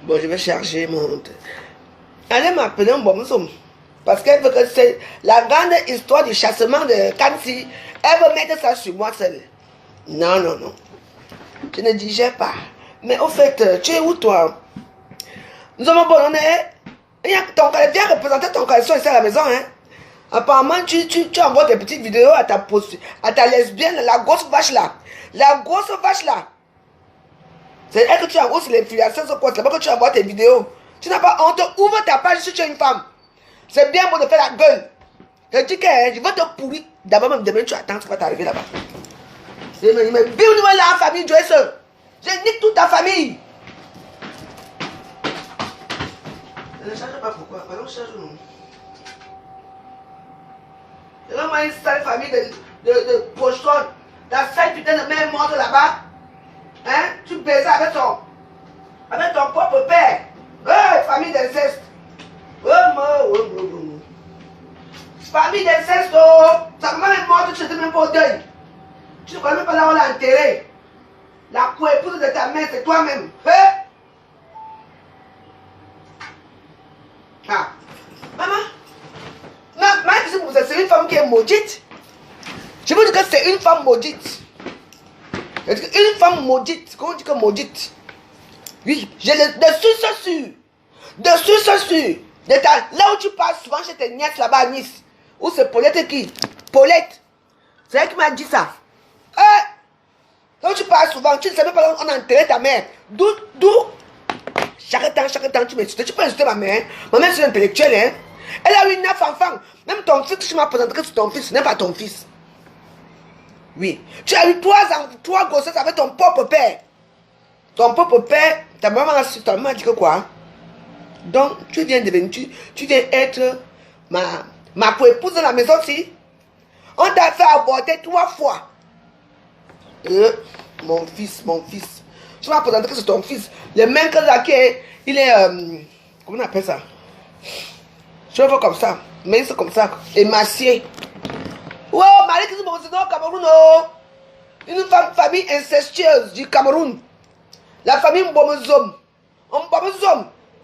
Bon, je vais charger mon... Elle m'appeler un bon somme. Parce qu'elle veut que c'est la grande histoire du chassement de Kansi. Elle veut mettre ça sur moi seule. Non, non, non. Je ne digère pas. Mais au fait, tu es où toi? Nous avons bon, on est... Viens représenter ton caleçon ici à la maison, hein. Apparemment, tu envoies des petites vidéos à ta lesbienne, la grosse vache là. La grosse vache là. C'est elle que tu envoies sur l'influenceuse ou quoi. C'est là-bas que tu envoies tes vidéos. Tu n'as pas honte. Ouvre ta page si tu es une femme. C'est bien bon de faire la gueule. Je dis que je vais te pourrir. D'abord, même demain, tu attends, tu vas t'arriver là-bas. Mais vive-nous la famille, Joyce. Je nique toute ta famille. Je ne charge pas pourquoi. Allons charge nous. C'est vraiment une sale famille de pochons. Ta sale putain de mère morte là-bas. Hein? Tu baisais avec ton propre père. Famille d'inceste. Famille d'inceste, ça peut même mort, tu ne sais même pas au deuil. Tu ne connais même pas là où on l'a enterré. La co-épouse de ta mère, c'est toi-même. Hein? Ah. Maman, c'est une femme qui est maudite. Je vous dis que c'est une femme maudite. Une femme maudite. Comment on dit que maudite? Oui, j'ai dessus sûr. Dessus sûr. Là où tu passes souvent chez tes nièces là-bas à Nice. Où c'est Paulette qui? Paulette. C'est elle qui m'a dit ça. Là où tu passes souvent, tu ne sais même pas où on a enterré ta mère. D'où chaque temps tu m'insultes. Tu peux insulter ma mère. Ma mère c'est une intellectuelle, hein. Elle a eu 9 enfants. Même ton fils, tu m'as présenté que c'est ton fils, ce n'est pas ton fils. Oui. Tu as eu 3 grossesses avec ton propre père. Ton propre père, ta maman a dit que quoi? Donc, tu viens être ma co-épouse dans la maison aussi. On t'a fait avorter 3 fois. Mon fils. Tu m'as présenté que c'est ton fils. Le même que là, il est... comment on appelle ça? Je le vois comme ça. Mais c'est comme ça. Émacié. Oh, Marie qui se montre au Cameroun. Oh. Une famille incestueuse du Cameroun. La famille Mbomozom.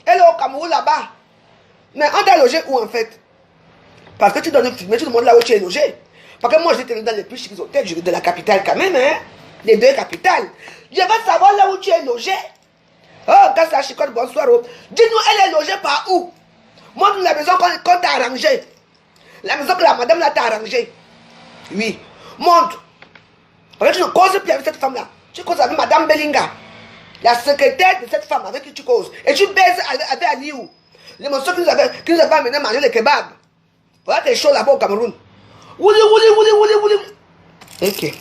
Elle est au Cameroun là-bas. Mais on t'a logé où en fait? Parce que tu donnes filmer, tu demandes là où tu es logé. Parce que moi j'étais dans les plus chics hôtels de la capitale quand même, hein. Les 2 capitales. Je veux savoir là où tu es logé. Oh, quand ça chicote, bonsoir. Oh. Dis-nous, elle est logée par où? Montre la maison qu'on t'a arrangée. La maison que la madame là t'a arrangée. Oui. Montre. Parce que tu ne causes plus avec cette femme-là. Tu causes avec madame Belinga. La secrétaire de cette femme avec qui tu causes. Et tu baises avec Aliou. Les monstres qui nous avaient amené manger le kebab. Voilà tes choses là-bas au Cameroun. Wouli. Ok.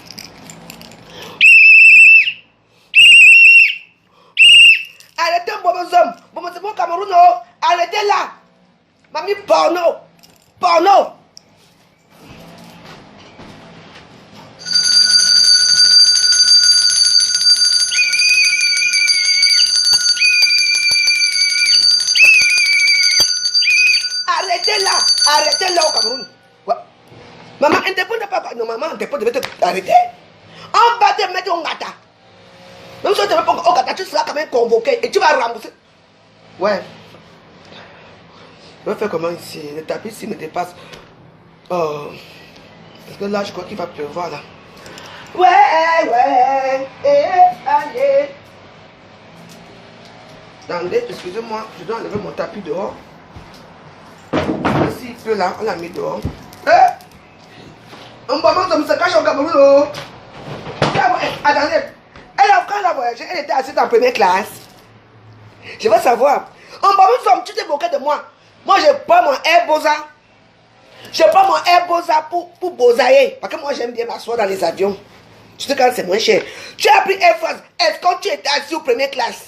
Arrêtez un bon homme. Bon, c'est bon Cameroun. Oh. Arrêtez là. Mamie porno. Arrêtez là au Cameroun. Ouais. Maman, interpelle pas. Non, maman, interpelle devait t'arrêter. On va te mettre au gata. Même si tu ne te mets pas au gata, tu seras quand même convoqué et tu vas rembourser. Ouais. Je vais faire comment ici? Le tapis ici me dépasse. Oh. Parce que là, je crois qu'il va pleuvoir là. Ouais. Allez. Attendez, excusez-moi, je dois enlever mon tapis dehors. S'il pleut là, on l'a mis dehors. On va se cache au Cameroun. Attendez, quand elle a voyagé, elle était assise en première classe. Je veux savoir. Tu t'es moqué de moi. Moi, je prends mon Airbosa. Pour bosailler. Parce que moi, j'aime bien m'asseoir dans les avions. Tu sais quand c'est moins cher. Tu as pris Air France. Est-ce que tu étais assis en première classe?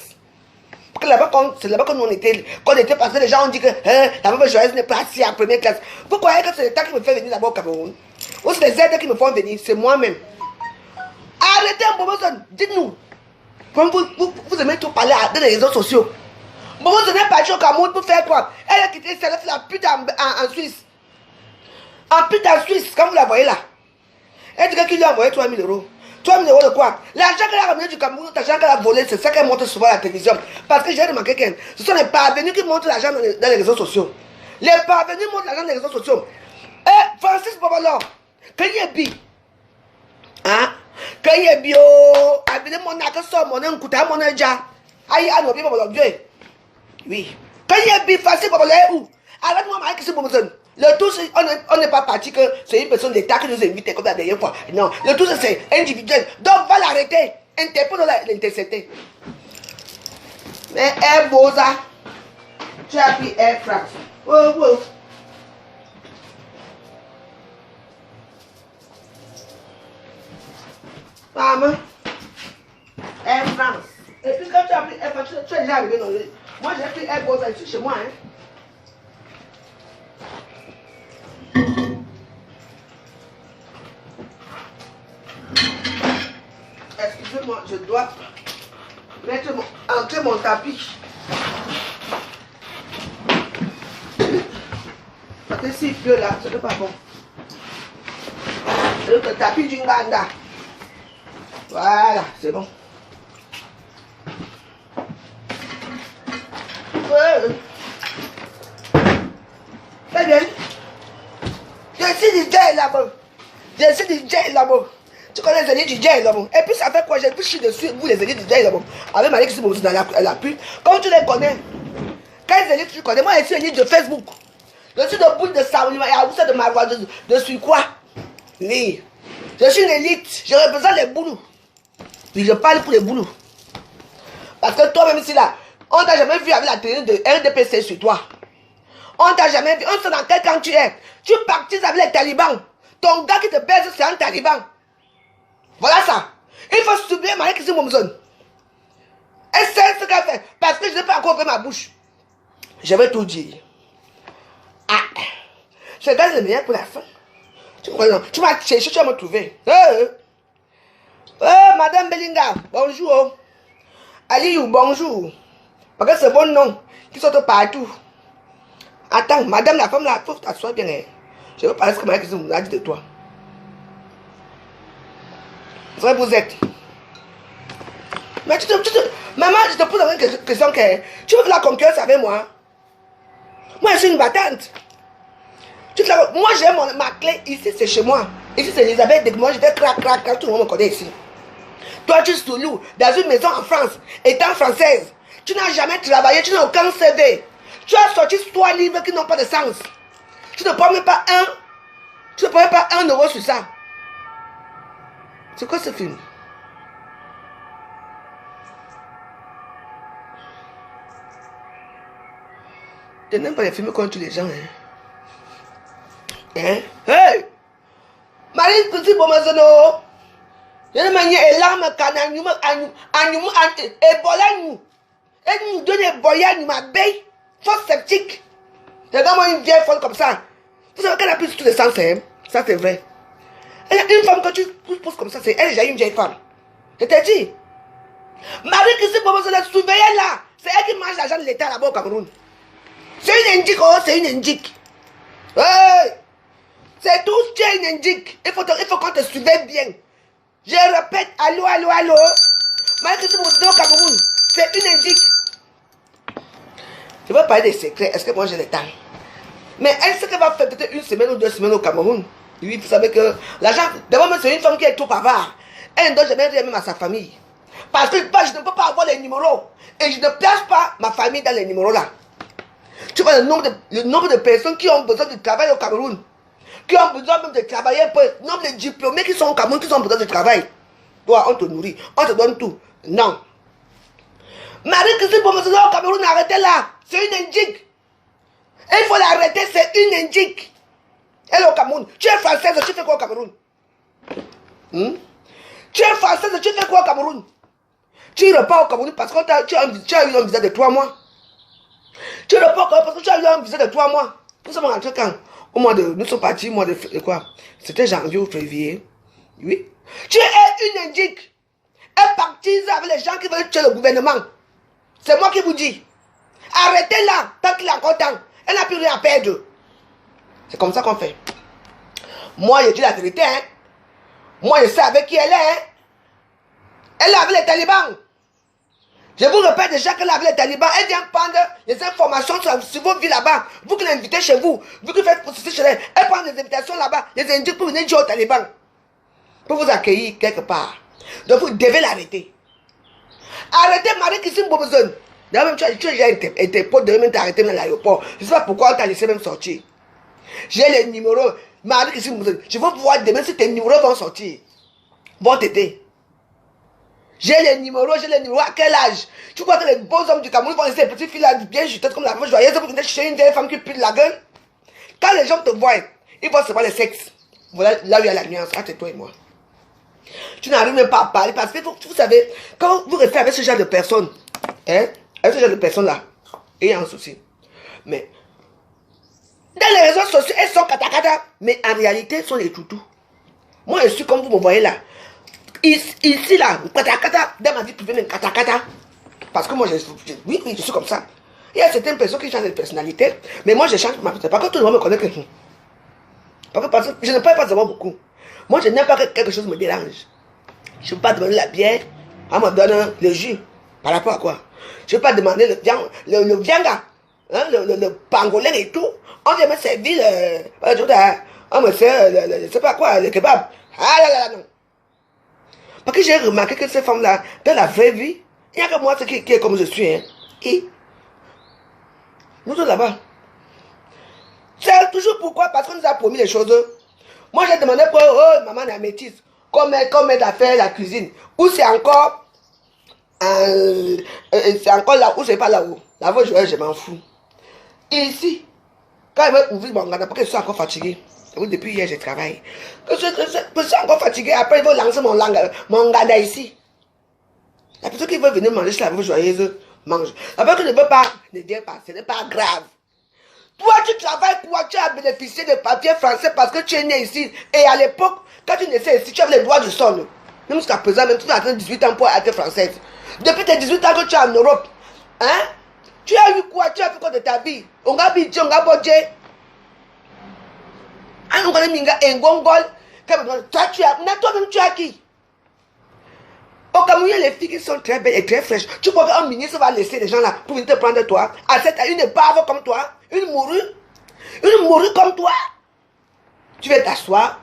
Parce que là-bas, c'est là-bas que nous on était. Quand on était passé, les gens ont dit que la maman joyeuse n'est pas assise en première classe. Vous croyez que c'est l'État qui me fait venir là-bas au Cameroun? Ou c'est les aides qui me font venir? C'est moi-même. Arrêtez un moment, dites-nous. Vous aimez tout parler dans les réseaux sociaux. Bon, vous n'êtes pas parti au Cameroun pour faire quoi? Elle a quitté celle la pute en Suisse. En pute en Suisse, quand vous la voyez là. Elle dit qu'il lui a envoyé 3 000 €. 3 000 € de quoi? L'argent qu'elle a ramené du Cameroun, l'argent qu'elle a volé, c'est ça qu'elle montre souvent à la télévision. Parce que j'ai remarqué que ce sont les parvenus qui montrent l'argent dans les réseaux sociaux. Les parvenus montrent l'argent dans les réseaux sociaux. Et Francis Bobolo, quand il est bi, hein? Quand il est bio, abîme mon accord, mon écoute, mon éja. Aïe, à nos Bobolo, Dieu. Oui. Quand il est bi, Francis Bobolo est où? Arrête-moi, Marie, qui se bombe. Le tout, on n'est pas parti que c'est une personne d'État qui nous invite comme la dernière fois. Non, le tout, c'est individuel. Donc, va l'arrêter. Interpelle l'intercepter. Mais Air Boza, tu as pris Air France. Oh, oh. Maman, Air France. Et puis quand tu as pris Air France, tu es déjà arrivé dans le... Moi, j'ai pris Air Boza ici chez moi, hein. Excusez-moi, je dois entrer mon tapis. Parce que s'il pleut là, ce n'est pas bon. C'est le tapis du Nganda. Voilà, c'est bon. Très bien. Je suis DJ là-bas. Je suis DJ là-bas. Tu connais les élits DJ là-bas. Et puis ça fait quoi? J'ai pu chier dessus, vous les élits DJ là-bas. Avec Marie qui se dans la pub. Comme tu les connais. Quels élits tu connais? Moi, je suis élite de Facebook. Je suis de boule de Saouli. Et à vous, c'est de ma voix. Je suis quoi? Oui. Je suis une élite. Je représente les boulous. Oui, je parle pour les boulous. Parce que toi-même ici là, on t'a jamais vu avec la télé de RDPC sur toi. On t'a jamais vu. On sait dans quel camp tu es. Tu pactises avec les talibans. Ton gars qui te baise, c'est un taliban. Voilà ça. Il faut subir Marie Christine Momzon. Et c'est ce qu'elle fait. Parce que je n'ai pas encore ouvert ma bouche. Je vais tout dire. Ah. Je garde le meilleur pour la fin. Tu m'as cherché, tu vas me trouver. Madame Belinga, bonjour. Aliou, bonjour. Parce que c'est bon nom qui sort partout. Attends, madame la femme là, il faut t'asseoir bien. Je veux parler ce que Marie Christine a dit de toi. Vrai vous êtes. Mais maman, je te pose une question. Tu veux que la concurrence avec moi? Moi, je suis une battante. Moi, j'ai ma clé ici, c'est chez moi. Ici, c'est Elisabeth. Moi, je vais crac, tout le monde me connaît ici. Toi, tu es sous loup, dans une maison en France, étant française. Tu n'as jamais travaillé, tu n'as aucun CV. Tu as sorti 3 livres qui n'ont pas de sens. Tu ne prends même pas tu ne prends même pas 1 euro sur ça. C'est quoi ce film? Je n'aime pas les films contre les gens. Hein? Hey! Marie Christine Bomazono! Je ne m'en ai larme Ebola nous. Et nous donne Ebola nous m'abeille. Force sceptique. Regarde-moi une vieille folle comme ça. Vous savez qu'elle a plus tous les sens, hein? Ça c'est vrai. Une femme, quand tu poses comme ça, c'est elle déjà une vieille femme. Je t'ai dit. Marie Christine Bomazono, surveillez là. C'est elle qui mange l'argent de l'État là-bas au Cameroun. C'est une indique, oh, c'est une indique. Hey! C'est tout, tu es une indique. Il faut qu'on te surveille bien. Je répète, allô. Marie Christine Bomazono au Cameroun, c'est une indique. Je veux parler des secrets. Est-ce que moi j'ai le temps? Mais elle sait qu'elle va faire peut-être 1 semaine ou 2 semaines au Cameroun. Oui, vous savez que l'argent, d'abord, c'est une femme qui est trop bavard. Elle ne doit jamais rien même à sa famille. Parce que je ne peux pas avoir les numéros. Et je ne place pas ma famille dans les numéros là. Tu vois le nombre de personnes qui ont besoin de travail au Cameroun. Qui ont besoin même de travailler un peu. Le nombre de diplômés qui sont au Cameroun, qui ont besoin de travail. Toi, on te nourrit, on te donne tout. Non. Marie Christine Bomazono au Cameroun, arrêtez là. C'est une indique. Il faut l'arrêter, c'est une indique. Elle est au Cameroun. Tu es française, tu fais quoi au Cameroun? Tu es française, tu fais quoi au Cameroun? Tu repars au Cameroun parce que tu as eu un visa de 3 mois. Tu repars parce que tu as eu un visa de 3 mois. Nous sommes rentrés quand? Nous sommes partis au mois de quoi? C'était janvier ou février. Oui. Tu es une indique. Elle partise avec les gens qui veulent tuer le gouvernement. C'est moi qui vous dis. Arrêtez là, tant qu'il est encore temps. Elle n'a plus rien à perdre. C'est comme ça qu'on fait. Moi, je dis la vérité. Hein. Moi, je sais avec qui elle est. Hein. Elle est avec les talibans. Je vous répète déjà qu'elle est avec les talibans. Elle vient prendre les informations sur vos vies là-bas. Vous qui l'invitez chez vous, vous qui faites processus chez elle, elle prend des invitations là-bas, les indiques pour venir dire aux talibans. Pour vous accueillir quelque part. Donc vous devez l'arrêter. Arrêtez Marie-Christine Bobozone. D'ailleurs, même tu as déjà été pote de même t'arrêter dans l'aéroport. Je ne sais pas pourquoi on t'a laissé même sortir. J'ai les numéros. Marie-Christine Bobozone. Je veux voir demain si tes numéros vont sortir. Vont t'aider. J'ai les numéros. À quel âge? Tu crois que les beaux hommes du Cameroun vont laisser les petites filles là bien juteuses comme la femme joyeuse pour venir chercher une vieille femme qui pue de la gueule? Quand les gens te voient, ils vont se voir le sexe. Voilà là où il y a la nuance entre toi et moi. Tu n'arrives même pas à parler parce que vous savez, quand vous restez avec ce genre de personnes, hein, avec ce genre de personnes-là, il y a un souci. Mais dans les réseaux sociaux, elles sont katakata, mais en réalité, elles sont les toutous. Moi, je suis comme vous me voyez là. Ici, là, katakata, dans ma vie privée, même katakata. Parce que moi, oui, je suis comme ça. Il y a certaines personnes qui changent de personnalité, mais moi, je change ma personnalité. Par contre, tout le monde me connaît que parce que je ne parle pas savoir beaucoup. Moi, je n'aime pas que quelque chose me dérange. Je ne veux pas demander la bière, on me donne le jus. Par rapport à quoi? Je ne veux pas demander le vianga, hein, le pangolin et tout. On vient me servir on me sert je ne sais pas quoi, le kebab. Ah là là là, non. Parce que j'ai remarqué que ces femmes-là, dans la vraie vie, il n'y a que moi qui est comme je suis. Hein. Et nous sommes là-bas. C'est toujours pourquoi? Parce qu'on nous a promis les choses. Moi, j'ai demandé pour oh, maman la métisse, comme elle a fait la cuisine. Ou c'est encore là, ou c'est pas là-haut. Là-bas, je m'en fous. Et ici, quand elle veut ouvrir mon gâteau, parce que je suis encore fatigué. Depuis hier, je travaille. Je suis encore fatigué. Après, ils vont lancer mon gâteau ici. La personne qui veut venir manger chez la veuve joyeuse, mange. La personne qui ne veut pas, ne vient pas. Ce n'est pas grave. Toi, tu travailles quoi? Tu as bénéficié de papiers français parce que tu es né ici. Et à l'époque, quand tu naissais ici, tu avais les droits du sol. Même jusqu'à présent, même tu as atteint 18 ans pour être française. Depuis tes 18 ans que tu es en Europe, hein? Tu as eu quoi? Tu as fait quoi de ta vie? On a bidé, on a bodé. On a mis un gongol. Toi-même, tu as qui? Au Cameroun, les filles qui sont très belles et très fraîches. Tu crois qu'un ministre va laisser les gens là pour venir te prendre de toi? À une bave comme toi? Une mourue comme toi? Tu vas t'asseoir.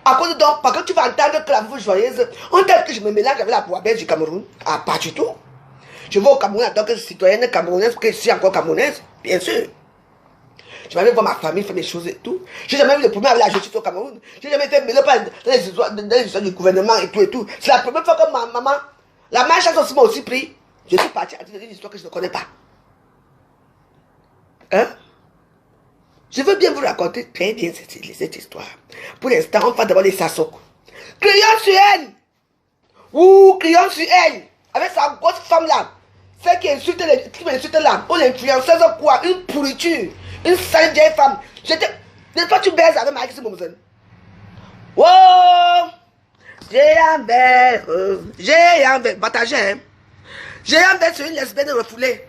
À cause de donc, parce que tu vas entendre que la veuve joyeuse, on t'a dit que je me mélange avec la boiselle du Cameroun. Ah, pas du tout. Je vais au Cameroun en tant que citoyenne camerounaise, parce que je suis encore camerounaise, bien sûr. Je vais aller voir ma famille faire des choses et tout. J'ai jamais eu le problème avec la justice au Cameroun. J'ai jamais été mêlé dans les histoires du gouvernement et tout et tout. C'est la première fois que ma maman, la malchance aussi m'a aussi pris. Je suis parti à dire une histoire que je ne connais pas. Hein? Je veux bien vous raconter très bien cette histoire. Pour l'instant, on va d'abord les Sassok. Crions sur elle! Ouh, crions sur elle! Avec sa grosse femme là. Celle qui m'insulte là. Ou l'influenceuse quoi? Une pourriture. Une sale vieille femme. N'est-ce pas tu baises avec Marie-Christine Bobozone? Oh! J'ai un verre. Partagé, hein? J'ai un verre sur une lesbienne refoulée.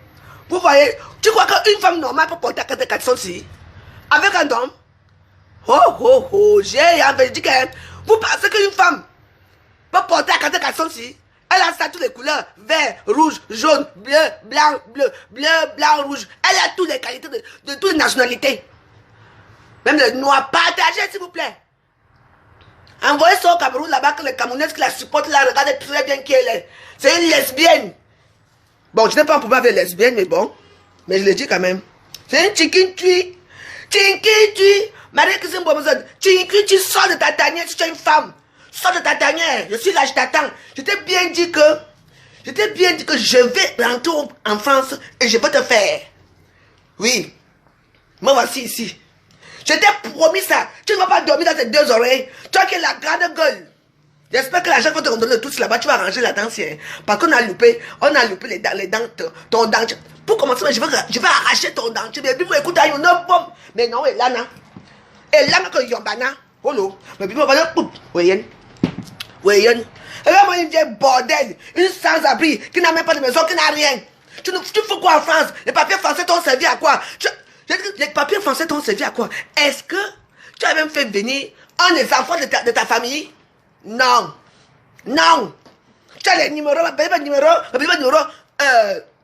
Vous voyez, tu crois qu'une femme normale peut porter à 400 si? Avec un homme? Oh, j'ai un verre. Dis que vous pensez qu'une femme peut porter à 400 si? Elle a ça toutes les couleurs, vert, rouge, jaune, bleu, blanc, rouge. Elle a toutes les qualités de toutes les nationalités. Même le noir. Partagez, s'il vous plaît. Envoyez ça au Cameroun là-bas, que les Camerounaises qui la supportent là, regardez très bien qui elle est. C'est une lesbienne. Bon, je n'ai pas un problème avec les lesbiennes, mais bon. Mais je le dis quand même. C'est une chikin-tui. Marie-Christine Bobozone. Tu sors de ta tanière si tu es une femme. Sors de ta tanière, je suis là, je t'attends. Je t'ai bien dit que je vais rentrer en France et je peux te faire. Oui. Me voici ici. Je t'ai promis ça. Tu ne vas pas dormir dans tes deux oreilles. Toi qui es la grande gueule. J'espère que l'argent va te redonner tous là-bas. Tu vas arranger la danse. Parce qu'on a loupé les dents, ton dentier. Pour commencer, je vais arracher ton dentier. Mais puis vous écoutez, mais non, Elana. Elana que Yombana. Oh non. Mais puis vous allez, voyez. Et là, moi, une vieille bordel, une sans-abri, qui n'a même pas de maison, qui n'a rien. Tu fais quoi en France? Les papiers français t'ont servi à quoi? Les papiers français t'ont servi à quoi? Est-ce que tu as même fait venir un des enfants de ta famille? Non. Tu Tu as les numéros, ma belle numéro,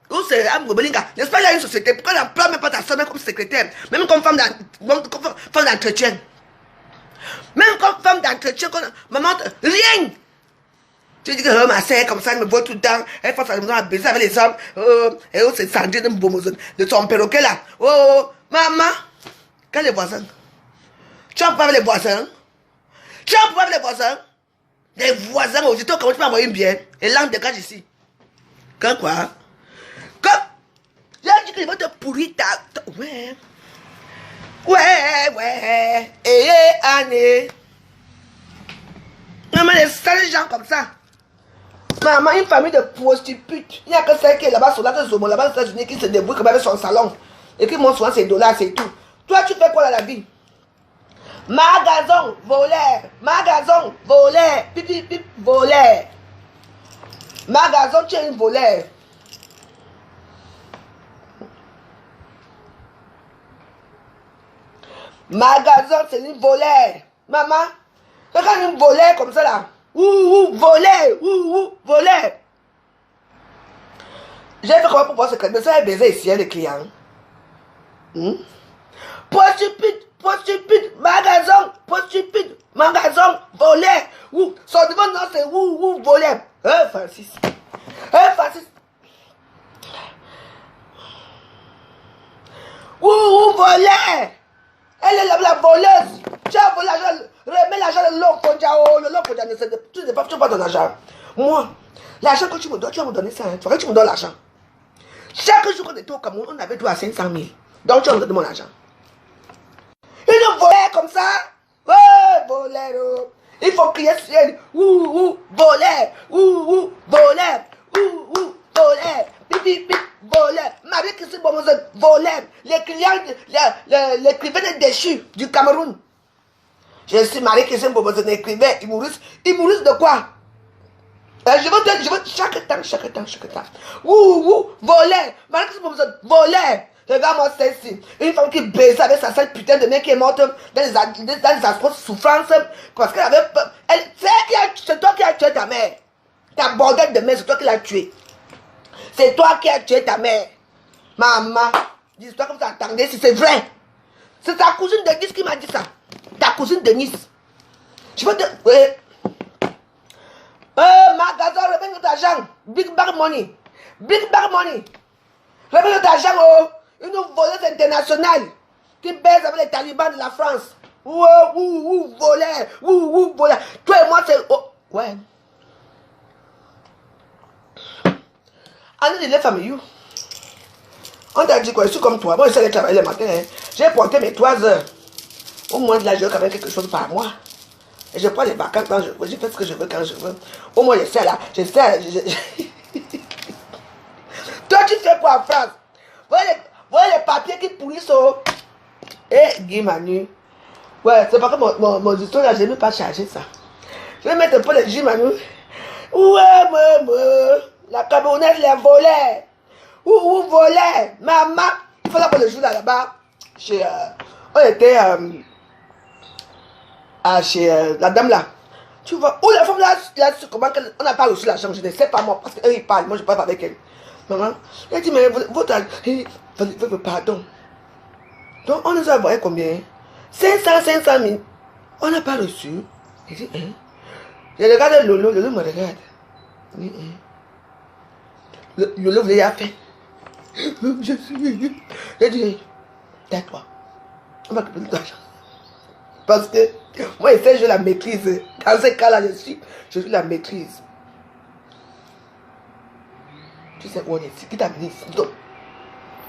où c'est Amgobelinga. N'est-ce pas, il y a une société. Pourquoi on n'emploie même pas ta soeur, même comme secrétaire, même comme femme d'entretien. Même comme femme d'entretien, maman, rien. Tu dis que ma soeur, comme ça, elle me voit tout le temps. Elle fait sa maison à baiser avec les hommes. Et c'est Sandrine de son perroquet là. Maman, quand les voisins, tu en parles avec les voisins. Tu en parles avec les voisins. Les voisins, aussitôt, comment tu peux envoyer une bière? Et l'âme dégage ici. Quand quoi? Quand il a dit qu'il va te pourrir ta... Ouais. Ouais. Année. Maman, les sales gens comme ça. Maman, une famille de prostitutes. Il n'y a que celle qui est là-bas sur la Zomo, là-bas aux États-Unis, qui se débrouille comme avec son salon. Et qui montre souvent ses dollars, c'est tout. Toi, tu fais quoi dans la vie? Magasin, voleur. Pipi, voleur. Magasin, tu es une voleur. Magasin, c'est une voleur. Maman, regarde une voleur comme ça là. Voleur. J'ai fait comment pour pouvoir se calmer. Ça est baisé ici, les clients. Prostitute, magasin, voleur. Son devant non, c'est voleur. Francis. Voleur. Elle est la voleuse. Tu as volé l'argent, remets l'argent de l'homme. Le l'homme, tu n'es pas ton argent. Moi, l'argent que tu me donnes, tu vas me donner ça. Tu vois que tu me donnes l'argent. Chaque jour qu'on était au Cameroun, on avait droit à 500 000. Donc tu vas me donner mon argent. Une voleur comme ça. Voleur. Il faut crier sur elle. Voleur. Pipi, voleur. Marie-Christine Bomozon, voleur. Les clients, l'écrivain est déchu du Cameroun. Je suis Marie-Christine Bomozon, écrivain, humoriste. Humoriste de quoi? Je veux chaque temps. Voleur. Marie-Christine Bomozon, voleur. Regarde-moi celle-ci. Une femme qui baise avec sa seule putain de mec qui est morte dans les atroces souffrances parce qu'elle avait peur. C'est toi qui as tué ta mère. Ta bordelle de mère, c'est toi qui l'as tuée. C'est toi qui as tué ta mère. Maman, dis-toi comme ça, attendez si c'est vrai. C'est ta cousine Denise qui m'a dit ça. Ta cousine Denise. Je veux te... magasin, remets notre argent. Big bag money. Remets notre argent, une voleuse internationale qui baise avec les talibans de la France. Voleur. Toi et moi, c'est... Ouais. Anne de la famille. On t'a dit quoi? Je suis comme toi. Moi, je sais aller travailler le matin. J'ai porté mes 3 heures. Au moins de là, je veux quand même quelque chose par mois. Et je prends les vacances quand je veux. Je fais ce que je veux quand je veux. Au moins, je sais là. Toi, tu fais quoi en France? Voyez les papiers qui pourrissent. Guy Manu. Ouais, c'est pas que mon histoire là, je n'ai même pas chargé ça. Je vais mettre un peu les Guy Manu. La Camerounaise, les voleurs. Voleur. Maman. Il fallait qu'on le joue là-bas. On était chez la dame là. Tu vois, où la femme là, comment on n'a pas reçu l'argent, je ne sais pas moi, parce qu'eux ils parlent, moi je parle pas avec elle. Maman, elle dit, mais votre pardon. Donc on nous a envoyé combien? 500 000. On n'a pas reçu. Elle dit, hein? Je regarde Lolo me regarde. Lolo vous l'a fait. Je suis. J'ai dit, tais-toi. On va couper de l'argent. Parce que moi, je la maîtrise. Dans ce cas-là, je suis la maîtrise. Tu sais où on est ici? Qui t'a mis ici? Donc,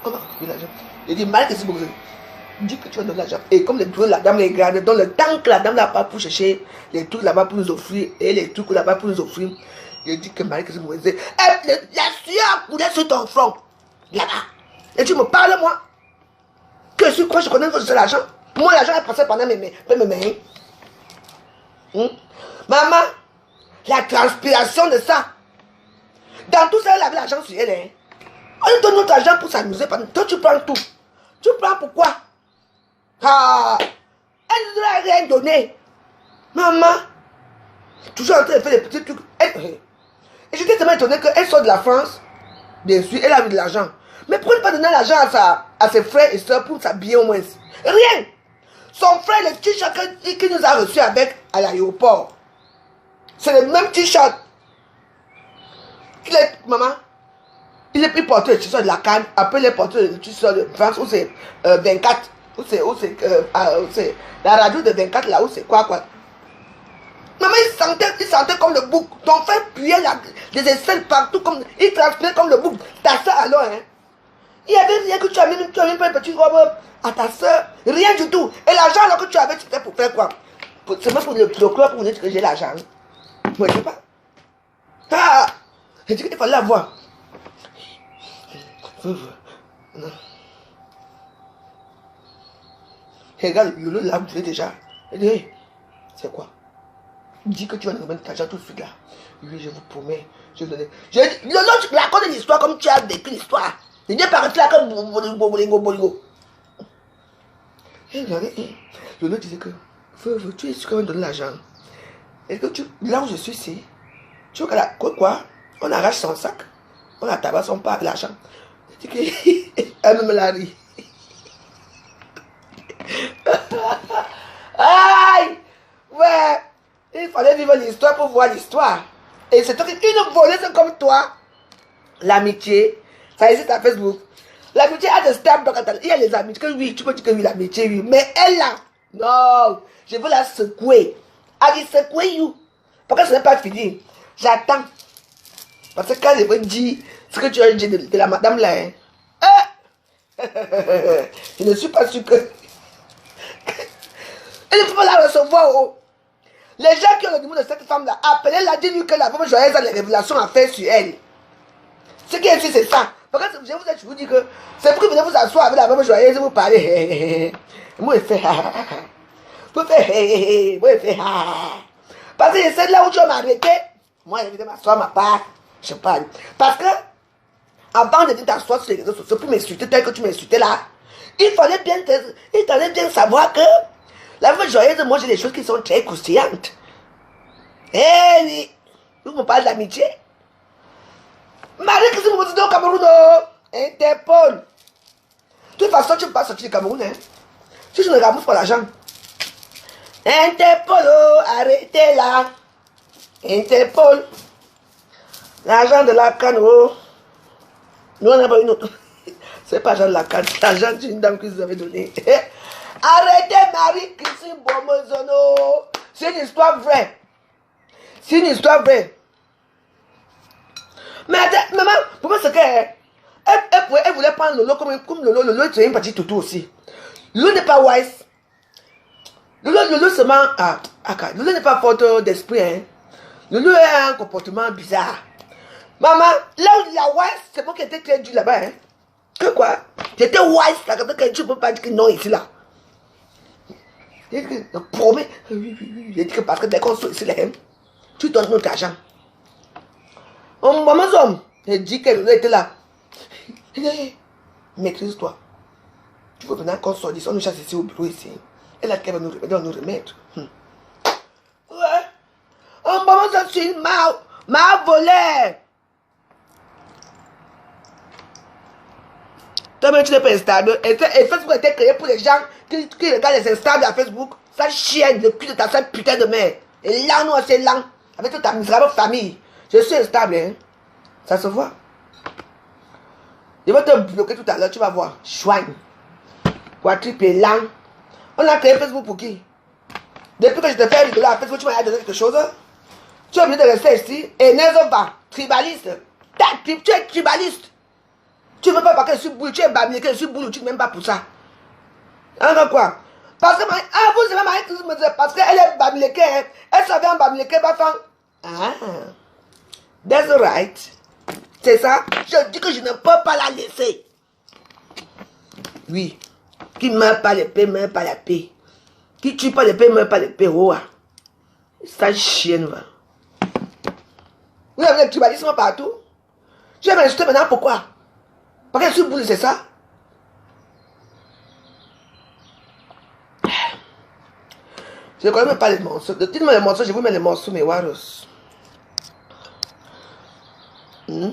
on va couper l'argent. J'ai dit, mal que c'est pour vous. Dis que tu vas donner l'argent. Et comme les trucs, la dame les garde, dans le temps que la dame n'a pas pour chercher les trucs là-bas pour nous offrir, et les trucs là-bas pour nous offrir, j'ai dit que Marie, que c'est mauvais. La sueur coulait sur ton front. Là-bas. Et tu me parles, moi. Que je crois que je connais que c'est l'argent. Moi, l'argent est passé pendant mes mains. Maman, la transpiration de ça. Dans tout ça, elle avait l'argent sur elle. Hein. On lui donne notre argent pour s'amuser. Toi, tu prends tout. Tu prends pourquoi? Ah, elle ne nous a rien donné. Maman, toujours en train de faire des petits trucs. Et j'étais tellement étonné qu'elle sort de la France. Bien sûr, elle a eu de l'argent. Mais pourquoi ne pas donner l'argent à ses frères et soeurs pour s'habiller au moins? Rien. Son frère, le t-shirt qu'il nous a reçu avec à l'aéroport. C'est le même t-shirt. Maman, il est plus porté le t-shirt de la Cannes. Après, il est porté le t-shirt de France où c'est 24. Où c'est la radio de 24 là où c'est quoi. Maman, il sentait comme le bouc. Ton frère puait les aisselles partout. Il transpirait comme le bouc. Ta soeur alors, hein. Il n'y avait rien que tu as mis pas une petite robe à ta soeur. Rien du tout. Et l'argent alors que tu avais, c'était pour faire quoi? Seulement pour le club pour dire que j'ai l'argent. Moi, je ne sais pas. Ah! J'ai dit qu'il fallait l'avoir. Non. Regarde, Lolo là, vous l'avez déjà. Il dit, hey, c'est quoi? Il dit que tu vas nous remettre l'argent tout de suite là. Oui, je vous promets. Je vais donner. Lolo, tu racontes l'histoire comme tu as vécu l'histoire. Il n'est pas resté là comme bolingo. Lolo disait que, tu es sûr qu'on va me donner l'argent. Est-ce que là où je suis ici, tu vois quoi? On arrache son sac, on la tabasse, on part avec l'argent. Je dis que, elle me l'a ri. Aïe! Ouais! Il fallait vivre l'histoire pour voir l'histoire. Et c'est une voleuse comme toi. L'amitié, ça existe à Facebook. L'amitié a des stamps. Il y a les amitiés que oui, tu peux dire que oui, l'amitié, oui. Mais elle là, non, je veux la secouer. Elle dit secouer you. Parce que ce n'est pas fini. J'attends. Parce que quand je veux dire ce que tu as dit de la madame là, hein, je ne suis pas sûr que. Il ne faut pas la recevoir. Oh. Les gens qui ont le numéro de cette femme-là, appelez-la, dis-lui que la femme joyeuse a des révélations à faire sur elle. Ce qui est sûr, c'est ça. Parce que je vous dis que c'est pour que vous venez vous asseoir avec la femme joyeuse et vous parlez. Moi, je fais. Vous faites. Moi, je fais. Parce que c'est là où tu vas m'arrêter. Moi, je vais m'asseoir ma part. Je parle. Parce que, avant de t'asseoir sur les réseaux sociaux pour m'insulter tel que tu m'insultais là, il fallait bien savoir que la femme joyeuse mange des choses qui sont très croustillantes. Eh oui, vous me parlez d'amitié. Marie qui se me dit au Cameroun, Interpol. De toute façon, tu ne peux pas sortir du Cameroun. Hein. Si je ne ramène pas l'argent. Interpol, oh, arrêtez là. Interpol. L'argent de la canne, oh. Nous, on n'a pas une autre. C'est pas l'argent de la canne, c'est l'argent d'une dame que vous avez donné. Arrêtez Marie-Christine Bomozono. C'est une histoire vraie. C'est une histoire vraie. Mais attends, maman, pourquoi c'est qu'elle elle voulait prendre Lolo comme Lolo. Lolo est une petite toutou aussi. Lolo n'est pas wise. Lolo seulement. Lolo n'est pas forte d'esprit. Hein. Lolo a un comportement bizarre. Maman, là où il y a wise, c'est moi qui étais très dur là-bas. Hein. Que quoi? J'étais wise, là, quand tu ne peux pas dire que non ici là. Je promets. Je dis que parce que dès qu'on soit ici là, hein, tu donnes notre argent. Maman, j'ai dit qu'elle était là. Maîtrise-toi. Tu veux venir qu'on sorte, on nous chasse ici au bureau ici. Elle a qu'elle va nous remettre. Ouais. Oh, maman, je suis une ma volée. Toi-même, tu n'es pas instable. Et Facebook a été créé pour les gens qui regardent les instables à Facebook. Ça chienne le cul de ta seule putain de mère. Et là, nous, c'est lent. Avec toute ta misérable famille. Je suis instable, hein. Ça se voit. Je vais te bloquer tout à l'heure, tu vas voir. Chouigne. Quadruple et lent. On a créé Facebook pour qui? Depuis que je te fais rigoler à Facebook, tu m'as donné quelque chose. Tu es obligé de rester ici. Et Nezova, tribaliste. Tu es tribaliste. Tu ne veux pas parce que je suis boulot, tu es bamileke, je suis boulot, tu ne m'aimes pas pour ça. Encore quoi? Parce que vous savez, Marie-Christine me disait, parce qu'elle est bamileke, elle savait en bamileke, that's right. C'est ça? Je dis que je ne peux pas la laisser. Oui. Qui ne meurt pas l'épée, meurt pas la paix. Qui tue pas l'épée, meurt pas l'épée. Oh, ça chienne, va. Vous avez le tribalisme partout. Tu vas m'insulter maintenant, pourquoi? Parce que je suis boule, c'est ça? Je ne connais même pas les morceaux. Dites-moi les morceaux, je vous mets les morceaux, mes waros. Mais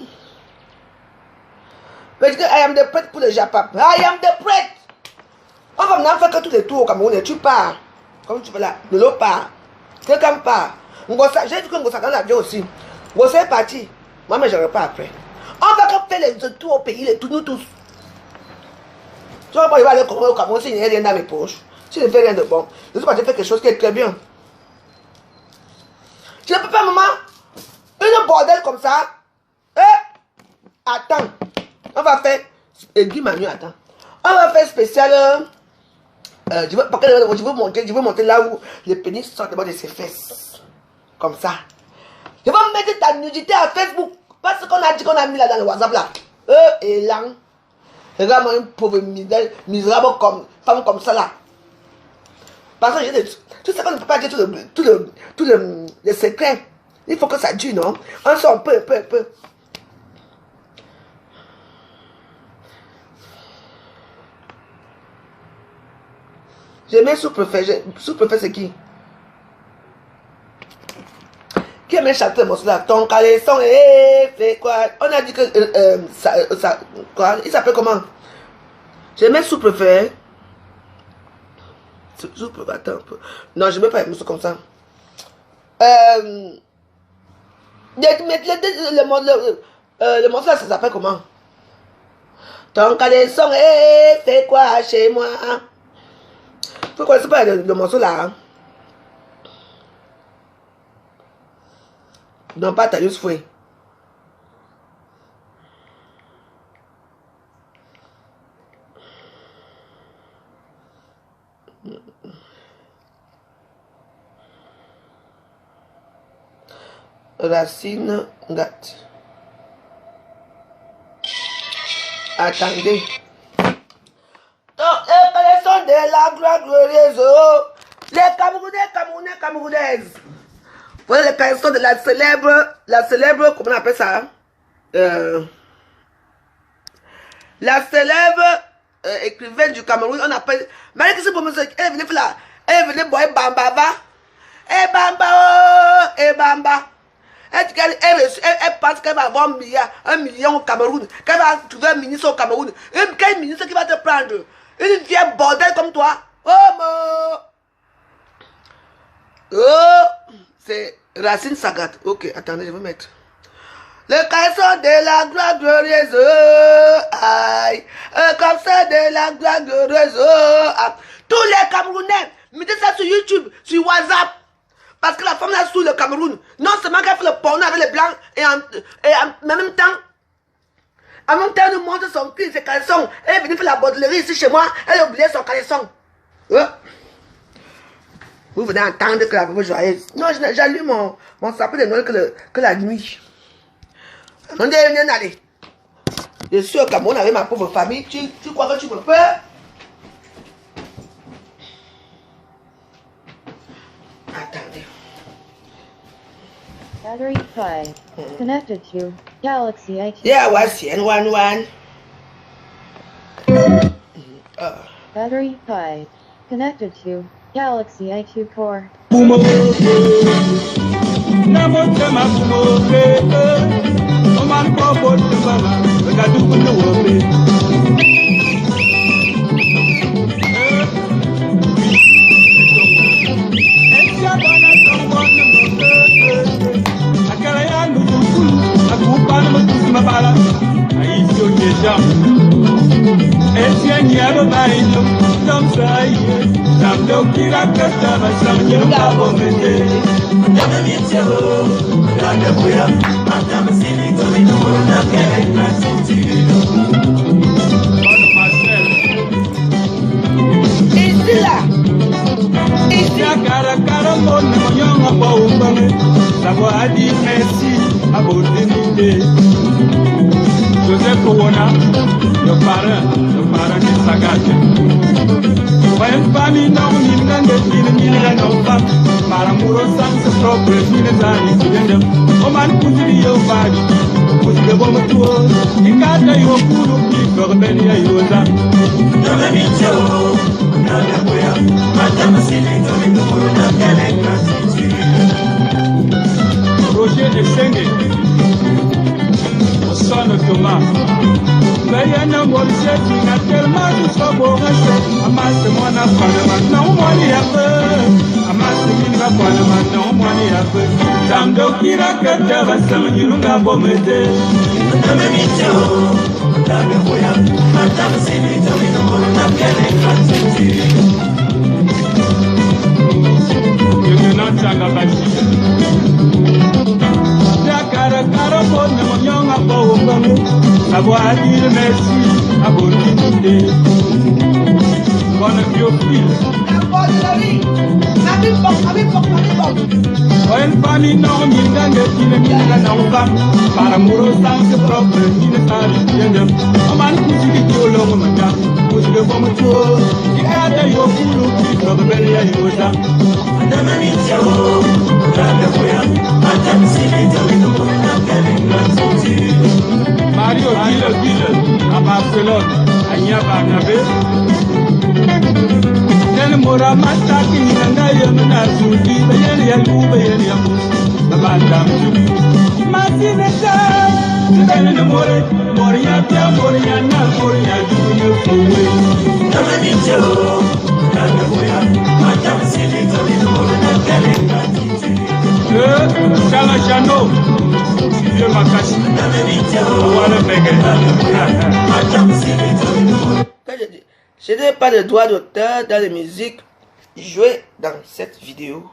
je dis, I am the prêtre pour le Japon. I am the prêtre. On va maintenant faire que tous les tours au Cameroun et tu pars. Comme tu veux là, de l'eau part. Quelqu'un part. J'ai vu que Ngossa dans l'avion aussi. Ngossa est parti. Moi, mais je ne pas après. On va faire les tours au pays, les tours, nous tous. Tu vois, moi, je vais aller au Cameroun s'il n'y a rien dans mes poches. Si je ne fais rien de bon, je suis parti faire quelque chose qui est très bien. Tu ne peux pas, maman. Une bordel comme ça. Attends. On va faire. Guy Manu, attends. On va faire spécial. Je veux monter là où les pénis sortent d'abord de ses fesses. Comme ça. Je vais mettre ta nudité à Facebook. Parce qu'on a dit qu'on a mis là dans le WhatsApp là. Et là. Regarde-moi une pauvre misérable comme femme comme ça là. Parce que tout ça qu'on ne peut pas dire tout le secret. Il faut que ça dure, non? On sort un peu. J'ai mis sous-préfet. Sous-préfet, c'est qui? Qui aime chanter mon là? Ton caleçon, fait quoi? On a dit que quoi? Il s'appelle comment? J'ai mis sous-préfet. Sous-préfet, attends un peu. Non, je ne mets pas un comme ça. Le morceau là, ça s'appelle comment? Ton caleçon, fait quoi chez moi? Vous connaissez pas le morceau là? Hein? Non, pas Taïus Foué. Racine Gat. Attendez. Donc, les sont de la gloire glorieuse. Les Camerounaises. Voilà les cançons de la célèbre, comment on appelle ça? La célèbre écrivaine du Cameroun, on appelle. Marie que c'est pour monsieur, elle venait là, elle venait boire Bamba, va. Bamba, oh, Bamba. Elle pense qu'elle va avoir un million au Cameroun, qu'elle va trouver un ministre au Cameroun. Quel ministre qui va te prendre? Une vieille bordel comme toi. C'est Racine Sagat. Ok, attendez, je vais mettre. Le canson de la gloire glorieuse. Aïe. Comme ça de la gloire glorieuse. Tous les Camerounais, mettez ça sur YouTube, sur WhatsApp. Parce que la femme là sous le Cameroun, non seulement qu'elle fait le porno avec les blancs, et en même temps, elle nous montre son cul, ses caleçons. Elle est venue faire la bordelerie ici chez moi, elle a oublié son caleçon. Vous venez entendre que la femme est joyeuse. Non, j'allume mon sapin de Noël que la nuit. On dit, viens aller. Je suis au Cameroun avec ma pauvre famille, tu crois que tu me peux? Attendez. Battery 5. Connected to Galaxy A2. Yeah, what's N11? Battery 5. Connected to Galaxy A2 core. Joseph Kowona, le parrain de Sagate. Voyons famille, non, il n'a pas de non, par amour au sens propre, il est allé, Oman Kouzi, yo, Fadi, Kouzi de Bomoto, et Kata, yo, Koulou, qui Corbeli, Yosa. Roger et Senge. Tinga tellement tout soit beau reste. Amasse moi n'a pas de maintenant moi n'y a peu. Amasse qui va pas de maintenant moi n'y a peu. Tamdo kira kata basama nyurunga bomete. Tame mitio, tame boya, matame sini tame no na kene katiti. You not changa bachi. Yakara kara bonne monyonga bo ngame. Savoir dire merci à bonne bonne biophile. En famille non mi dange kine mi na uba para muro sanse propre kine tari yendem aman kuzi di olongo mata kuzi de bomo to ikada yo kulu ki to bele ya yoda adama mi tio dande boya atam sili to no na kene ngati Mario Gile à Barcelone anya banabe Nen mora mataki nanga yamna sudi bayani ya lube yani ya babandam Masine ta Nen moria pia moria na moria dunya fuwe Tamani jo Nanga boya matam sili to no na kale ngati Chala chano Dieu m'a caché. Je n'ai pas de droit d'auteur dans les musiques jouées dans cette vidéo.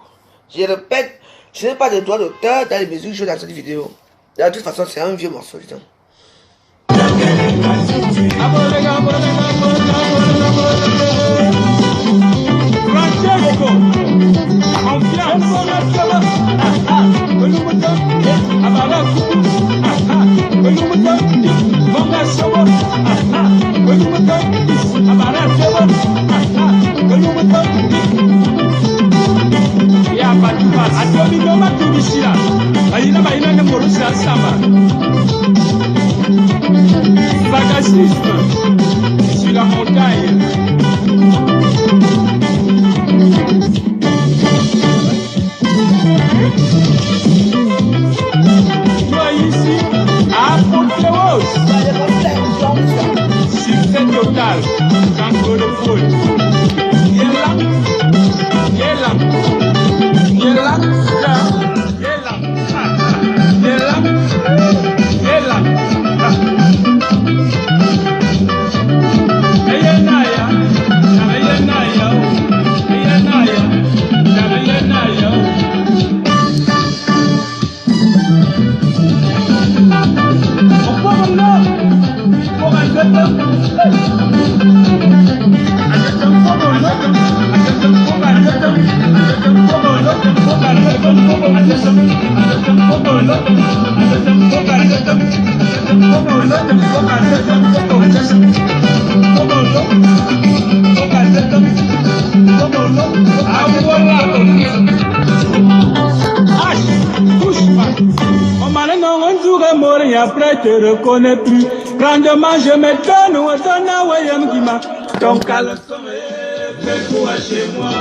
Je répète, je n'ai pas de droit d'auteur dans les musiques jouées dans cette vidéo. De toute façon, c'est un vieux morceau. Sur la montagne. Toi ici, à Pont-Cléos, succès total, Jean-Claude de Foule. Après te reconnais plus. Grandement je me donne au donna wayam gima. Ton caleçon est fait pour chez moi.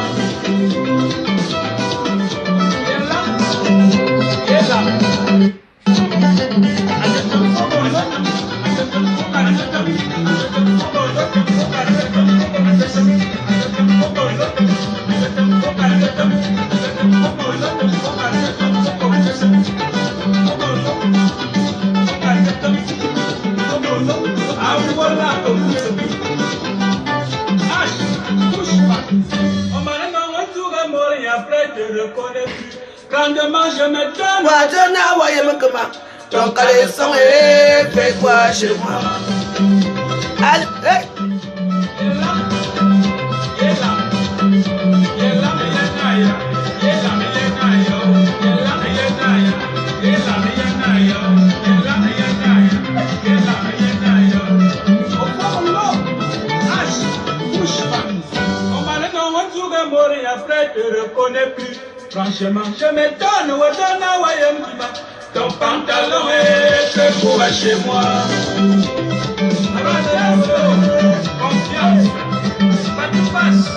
Grandement je me donne. Ton caleçon est fait quoi chez moi. Après te reconnais plus. Franchement, je me donne au donna wayam gima. Ton pantalon est fait pour chez moi. Confiance, pas de face.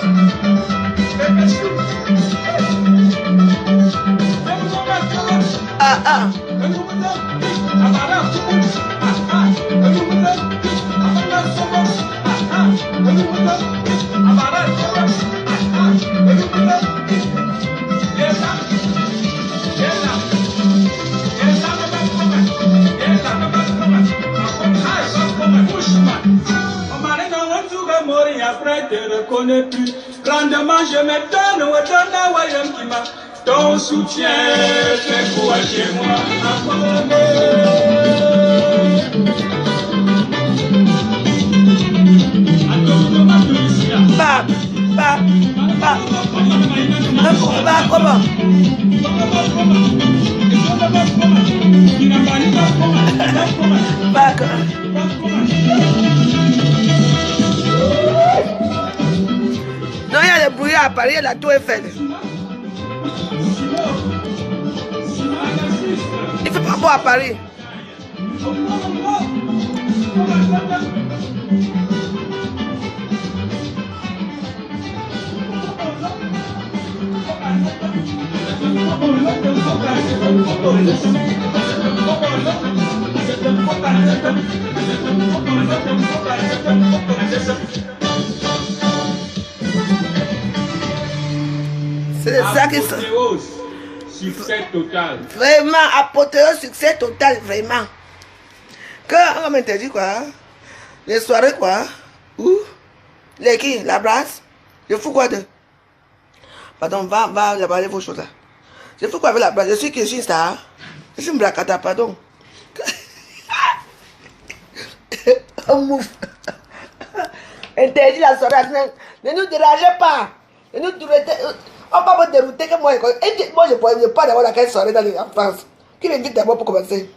Après te reconnais plus. Grandement je me donne au donne Wayam qui m'a. Ton soutien fait quoi chez moi. Non, il y a le bruit à Paris, la tour Eiffel. Il fait pas beau à Paris. C'est ça qui se... Succès total. Vraiment, apothéose, succès total, vraiment. Que on m'interdit quoi? Les soirées quoi? Où? Les qui? La brasse? Je fous quoi de? Pardon, va laver vos choses là. Je fous quoi avec la brasse? Je suis une star. Je suis une bracata, pardon. On mouffe. Interdit la soirée. Ne nous dérangez pas. Ne nous déroutez. On va me dérouter que moi. Moi, je ne peux pas d'avoir laquelle soirée en France. Qui m'invite d'abord pour commencer?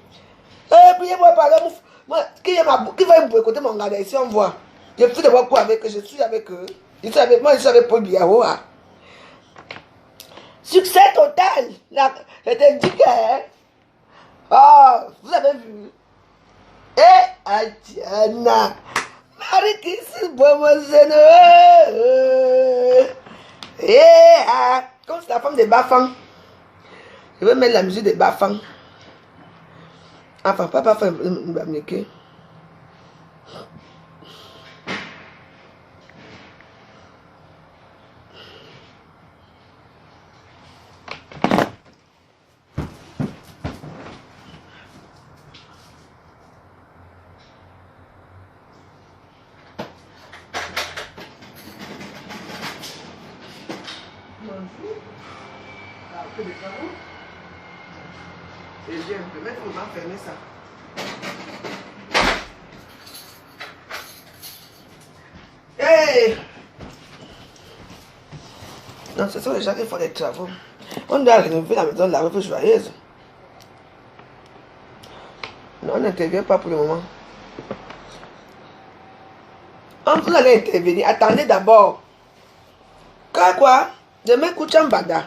Puis moi, pardon. Qui va me écouter mon gars ici, on voit. Je fais d'abord quoi avec eux? Je suis avec eux. Moi, je suis avec Paul Biaho. Succès total. Je te dis que... Oh, vous avez vu? Atiana. Marie qui s'est comme c'est la femme des Bafang. Je vais mettre la musique des Bafang. Enfin, pas Bafang, Bamileke. Et je peux mettre, on va fermer ça. Hey! Non, ce sont les gens qui font des travaux. On doit rénover la maison de la rue joyeuse. Non, on n'intervient pas pour le moment. Vous allez intervenir. Attendez d'abord. Quoi? Demain, Kouchan Bada.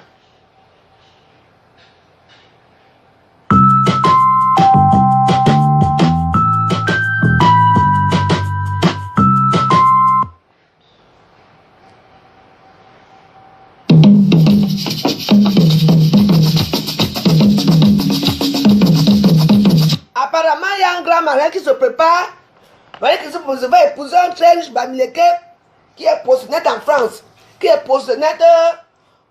Apparemment, il y a un grand mariage qui se prépare. Va épouser un Trench Bamileke qui est post-net en France. Qui est post-net.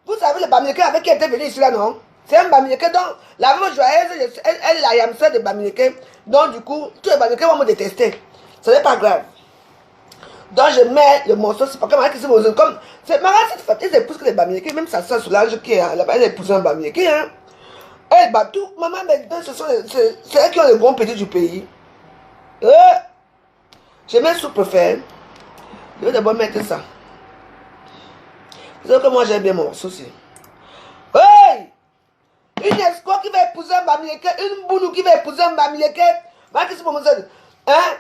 Vous savez, le Bamileke avec qui était venu ici là, non? C'est un Bamileke dont la même joyeuse, elle est la yamseur de Bamileke. Donc, du coup, tous les Bamileke vont me détester. Ce n'est pas grave. Donc, je mets le morceau. C'est pas comme qui se pose. Comme. C'est marrant, cette femme, ils épousent que les Bamileke. Même sa soeur Solange qui est là-bas, elle épouse un Bamileke. Hein? Elle bat tout. Maman, maintenant, c'est eux qui ont les bons petits du pays. Je mets sous-préfet. Je vais d'abord mettre ça. Vous savez que moi j'aime bien mon morceau aussi. Hey! Une escroc qui va épouser un Bamileke, une boulou qui va épouser un Bamileke. Qu'est-ce que c'est pour ça? Hein?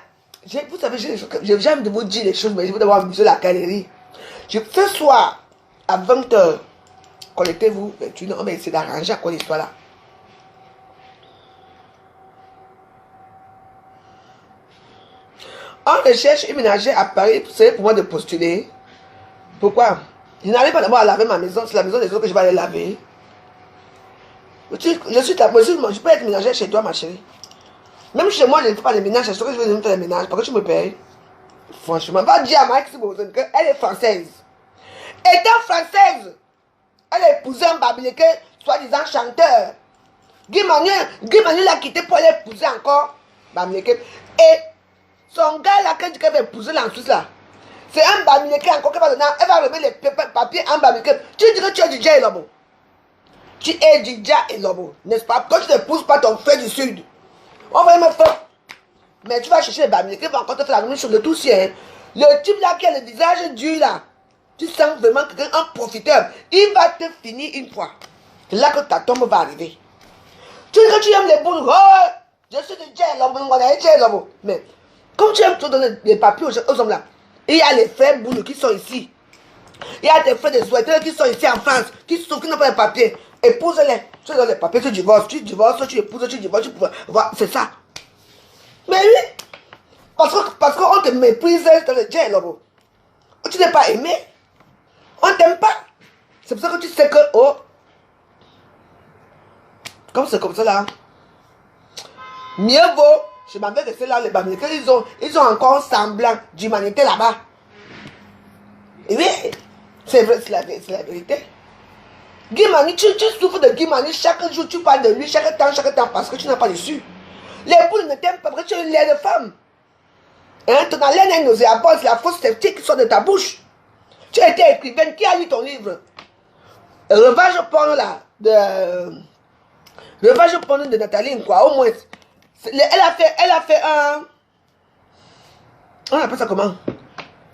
Vous savez, j'aime de vous dire les choses, mais je veux d'abord amuser la galerie. Ce soir, à 20h, connectez-vous, 21h, on va essayer d'arranger à quoi l'histoire là. On recherche une ménagère à Paris, c'est pour moi de postuler. Pourquoi? Je n'arrive pas d'abord à laver ma maison, c'est la maison des autres que je vais aller laver. Je peux être ménagère chez toi, ma chérie. Même chez moi, je ne fais pas les ménages, c'est ce que je veux faire les ménages, parce que tu me payes. Franchement, va dire à Marie qu'elle est française. Étant française, elle a épousé un Bamileke, soi-disant chanteur. Guy Manuel l'a quitté pour aller épouser encore Bamileke. Et son gars là, quand elle va épouser là en Suisse là, c'est un Bamileke encore qui va donner, elle va remettre les papiers en Bamileke. Tu dis que tu es DJ Elobo. Tu es DJ Elobo, n'est-ce pas? Quand tu n'épouses pas ton frère du Sud, on va me faire. Mais tu vas chercher les Bamileke, qui va encore te faire la même chose de tout sien. Le type là qui a le visage dur là, tu sens vraiment quelqu'un, un profiteur, il va te finir une fois. C'est là que ta tombe va arriver. Tu dis que tu aimes les boules, oh, je suis DJ Elobo. Mais comme tu aimes tout donner des papiers aux hommes là, il y a les frères boules qui sont ici. Il y a des frères des souhaiteurs qui sont ici en France, qui n'ont pas les papiers. Épouse-les. Tu donnes les papiers, tu divorces, tu épouses, tu divorces, c'est ça. Mais oui, parce qu'on te méprise dans le DJ Elobo. Tu n'es pas aimé. On t'aime pas. C'est pour ça que tu sais que, oh, comme c'est comme ça là, mieux vaut, je m'avais resté là, les Bamileke, ils ont encore semblant d'humanité là-bas. Et oui, c'est vrai, c'est la vérité. Guy Mani, tu souffres de Guy Mani, chaque jour tu parles de lui, chaque temps, parce que tu n'as pas reçu. Les boules ne t'aiment pas parce que tu es une laine de femme. Hein, ton haleine est nauséabonde, c'est la fausse sceptique qui sort de ta bouche. Tu as été écrivaine, qui a lu ton livre? Revage porno là, Revage porno de Nathalie, quoi, au moins. Elle a fait un... On appelle ça comment?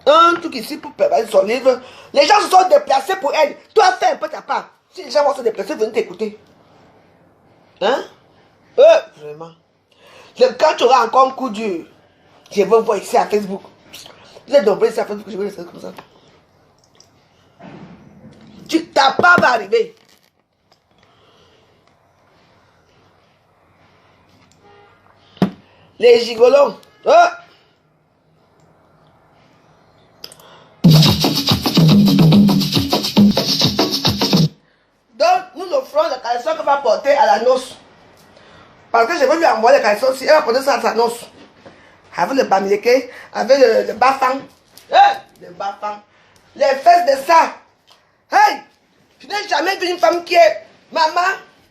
Un truc ici pour préparer son livre. Les gens se sont déplacés pour elle. Toi, fais un peu ta part. Si les gens vont se déplacer, venez t'écouter. Hein? Vraiment. Quand tu auras encore un coup dur, je vais voir ici à Facebook. Vous êtes nombreux ici à Facebook, je vais rester comme ça. Ta part va arriver. Les gigolos. Oh! Donc, nous offrons la caleçon qu'elle va porter à la noce. Parce que je vais lui envoyer la caleçon si elle va porter ça à sa noce. Avec le Bamileke, avec le bafang. Le bafang. Les fesses de ça. Hey! Je n'ai jamais vu une femme qui est maman,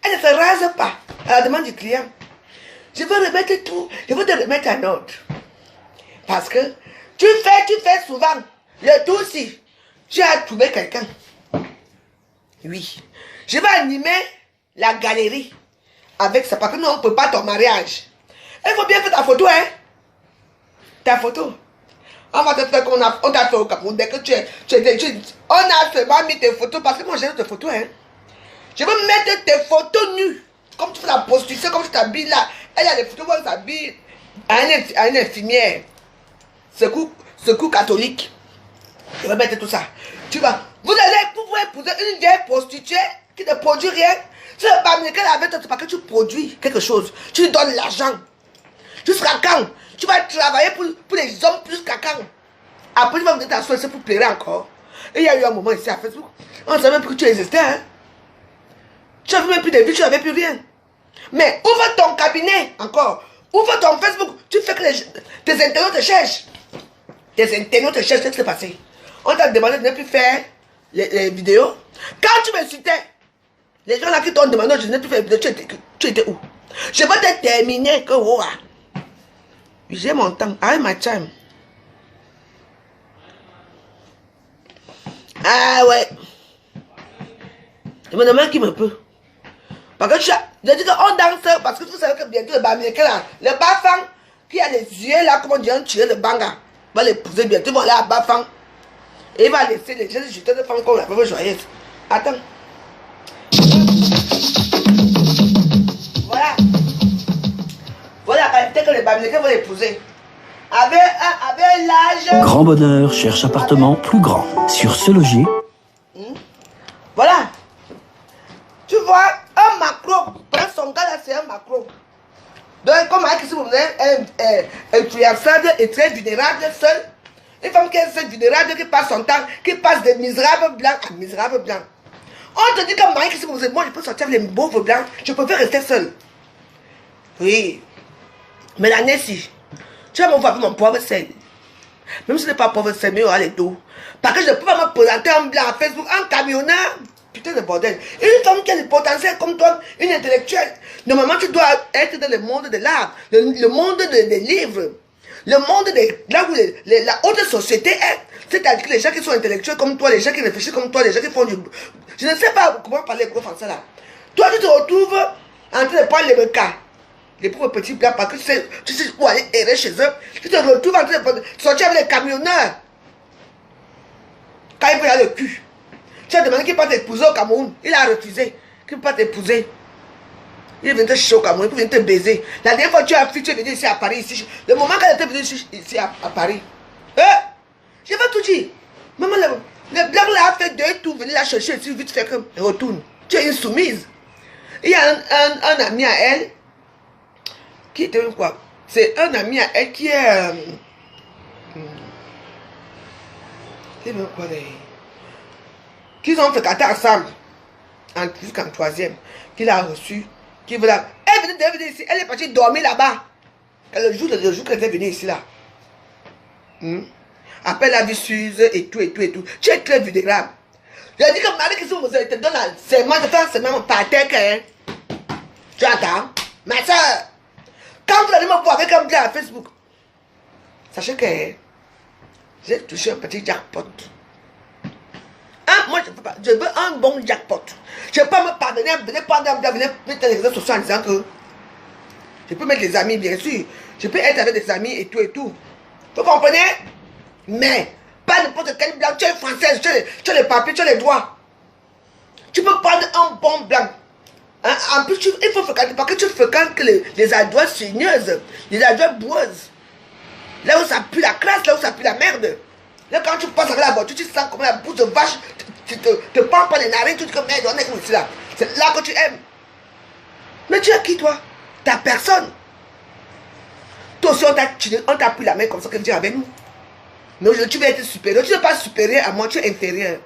elle ne se rase pas à la demande du client. Je veux remettre tout, je veux te remettre en ordre. Parce que tu fais souvent le tout si tu as trouvé quelqu'un. Oui. Je vais animer la galerie avec ça parce que nous on ne peut pas ton mariage. Il faut bien faire ta photo, hein. Ta photo. On va te faire qu'on t'a fait au Cameroun. Dès que on a seulement mis tes photos parce que moi j'ai tes photos, hein. Je veux mettre tes photos nues. Comme tu fais la prostitution, comme tu t'habilles là. Elle a des photos où elle s'habille à une infirmière. Secours catholique. Je vais mettre tout ça. Tu vas. Vous pouvez épouser une vieille prostituée qui ne produit rien. Si le Bamileke avec toi, c'est parce que tu produis quelque chose. Tu lui donnes l'argent. Jusqu'à quand? Tu vas travailler pour les hommes jusqu'à quand? Après, tu vas venir t'asseoir ici pour pleurer encore. Et il y a eu un moment ici à Facebook. On ne savait même plus que tu existais. Hein? Tu n'avais même plus de vie, tu n'avais plus rien. Mais ouvre ton cabinet encore. Ouvre ton Facebook. Tu fais que tes internautes te cherchent. Tes internautes te cherchent. Qu'est-ce qui s'est passé? On t'a demandé de ne plus faire les vidéos. Quand tu me citais, les gens là qui t'ont demandé de ne plus faire les vidéos, tu étais où? Je vais te terminer que wow. J'ai mon temps. I have my time. Ah ouais. Je me demande qui me peut. Parce que je dis qu'on danse parce que vous savez que bientôt le Bamileke là, le Bafang qui a les yeux là, comme on dit, on tire le banga, va l'épouser bientôt, ils vont aller à Bafang. Et il va laisser les jeunes jeter de femmes comme la pauvre joyeuse. Attends. Voilà. Voilà la qualité que les Bamileke vont épouser. Avec l'âge. Grand Bonheur cherche appartement plus grand. Sur Se Loger. Voilà. Tu vois, un macro. Dans son cas là, c'est un macro. Donc, comme avec ici, vous êtes influençable et très vulnérable seul. Une femme qui est seule, vulnérable, qui passe son temps, qui passe de misérable blanc à misérable blanc. On te dit comme Marie, si vous êtes moi, je peux sortir les pauvres blancs, je peux rester seul. Oui. Mais la Nessie, tu vas me voir avec mon pauvre sel. Même si ce n'est pas pauvre, c'est mieux à les dos. Parce que je ne peux pas me présenter en blanc à Facebook, en camionneur. Putain de bordel. Une femme qui a du potentiel comme toi, une intellectuelle. Normalement, tu dois être dans le monde de l'art, le monde des livres, le monde là où la haute société est. C'est-à-dire que les gens qui sont intellectuels comme toi, les gens qui réfléchissent comme toi, les gens qui font du... Je ne sais pas comment parler gros français là. Toi, tu te retrouves en train de prendre les requins. Les pauvres petits blancs, parce que tu sais où aller errer chez eux. Tu te retrouves en train de sortir avec les camionneurs. Quand il veut aller le cul. Tu as demandé qu'il ne peut pas t'épouser au Cameroun. Il a refusé. Qu'il ne peut pas t'épouser. Il est venu te chier au Cameroun, il est venu te baiser. La dernière fois que tu es venu ici à Paris, ici, le moment quand il était venu ici à Paris, je vais tout dire. Maman, le blanc là a fait 2 tours, venez la chercher ici, vite fait que retourne. Tu es une soumise. Il y a un ami à elle, qui était quoi? C'est un ami à elle qui est... c'est même quoi les... Qu'ils ont fréquenté ensemble, jusqu'en 3e, qu'il a reçu, qui veut là. Elle venait ici, elle est partie dormir là-bas. Le jour qu'elle est venue ici là. Après la vie suisse et tout. Tu es très vulnérable. Je dis que Marie qui te donne un serment de faire seulement par terre. Tu entends? Ma soeur, quand vous allez me voir avec un gars à Facebook, sachez que j'ai touché un petit jackpot. Moi, je veux un bon jackpot. Je ne peux pas me pardonner, venir mettre les réseaux sociaux en disant que je peux mettre les amis, bien sûr. Je peux être avec des amis et tout. Vous comprenez? Mais, pas n'importe quel blanc. Tu es française, tu as les papiers, tu as les droits. Tu peux prendre un bon blanc. Hein? En plus, il faut fréquenter, parce que tu fréquentes que les adroits signeuses, les adroits boueuses. Là où ça pue la classe, là où ça pue la merde. Là, quand tu passes avec la voiture, tu sens comme la bouche de vache, tu te prends pas les narines, tu dis que merde, on est comme ici là. C'est là que tu aimes. Mais tu es qui toi? T'as personne. Toi aussi, on t'a pris la main comme ça que tu es avec nous. Mais aujourd'hui, tu vas être supérieur. Tu n'es pas supérieur à moi, tu es inférieur.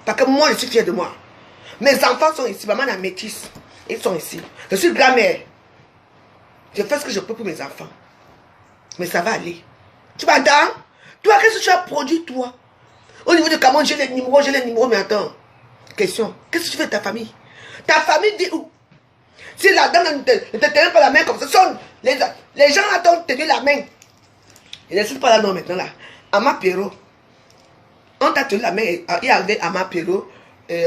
Parce que moi, je suis fier de moi. Mes enfants sont ici, maman la métisse. Ils sont ici. Je suis grand-mère. Je fais ce que je peux pour mes enfants. Mais ça va aller. Tu m'entends? Toi, qu'est-ce que tu as produit, toi? Au niveau de Cameroun, j'ai les numéros, mais attends. Question. Qu'est-ce que tu fais de ta famille? Ta famille dit où? Si la dame ne te tenait pas la main comme ça, les gens là t'ont tenu la main. Ils ne sont pas là non maintenant là. Ama Perro. On t'a tenu la main. Il y avait Ama Perro et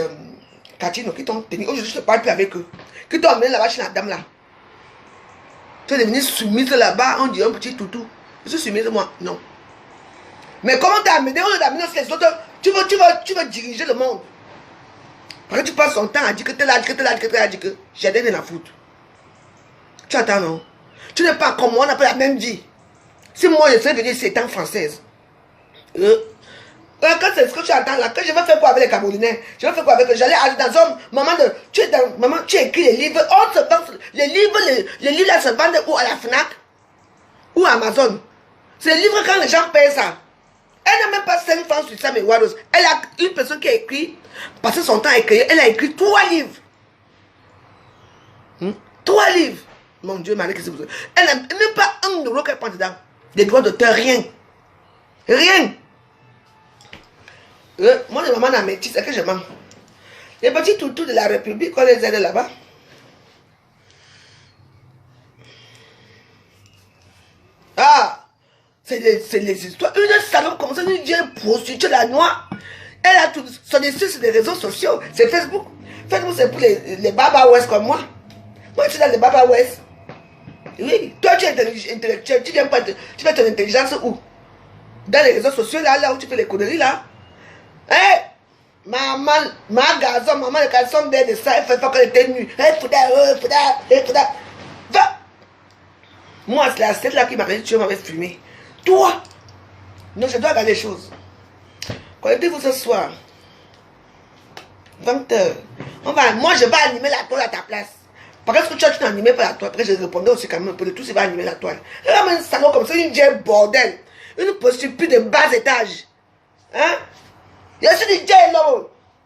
Katino qui t'ont tenu. Aujourd'hui, je ne parle plus avec eux. Qui t'ont amené là-bas chez la dame là. Tu es devenue soumise là-bas, on dit un petit toutou. Je suis soumise moi? Non. Mais comment t'as amené? On t'a amené aussi les autres. Tu veux diriger le monde. Parce que tu passes ton temps à dire que t'es là, que j'ai rien à foutre. Tu attends, non? Tu n'es pas comme moi, on n'a pas la même vie. Si moi je serais venue ici étant française, quand c'est ce que tu attends là, que je vais faire quoi avec les Camerounais? Je vais faire quoi avec eux? J'allais aller dans un maman tu écris les livres, les livres là se vendent où? À la FNAC ou à Amazon. C'est les livres quand les gens payent ça. Elle n'a même pas 5 francs sur ça, mais Wados. Elle a une personne qui a écrit, passé son temps à écrire, elle a écrit 3 livres. 3 livres. Mon Dieu, Marie, qu'est-ce que vous... Elle n'a même pas 1 euro qu'elle prend dedans. Des droits d'auteur, rien. Rien. Moi, les mamans n'a métis, c'est que je mens. Les petits toutous de la République, on les aide là-bas. Ah! C'est les histoires. Une salope comme ça, une vieille prostituée la noire. Elle a tout. Son histoire, c'est des réseaux sociaux. C'est Facebook. Facebook, c'est pour les Baba West comme moi. Moi, je suis dans les Baba West. Oui. Toi, tu es intellectuel. Tu fais ton intelligence où? Dans les réseaux sociaux, là où tu fais les conneries, là. Hein? Maman, ma garçon, maman, le garçon de ça, elle fait pas qu'elle était nue. Faudra. Va! Moi, c'est la tête là qui m'a dit, tu m'avais fumé. Toi! Non, je dois regarder les choses. Connectez-vous ce soir. 20h. Moi, je vais animer la toile à ta place. Parce que tu n'animais pas la toile. Après, je répondais aussi quand même un peu de tout, il va animer la toile. Elle a un salon comme ça, une vieille bordel. Une prostituée de bas étage. Hein? Il y a aussi des jails là.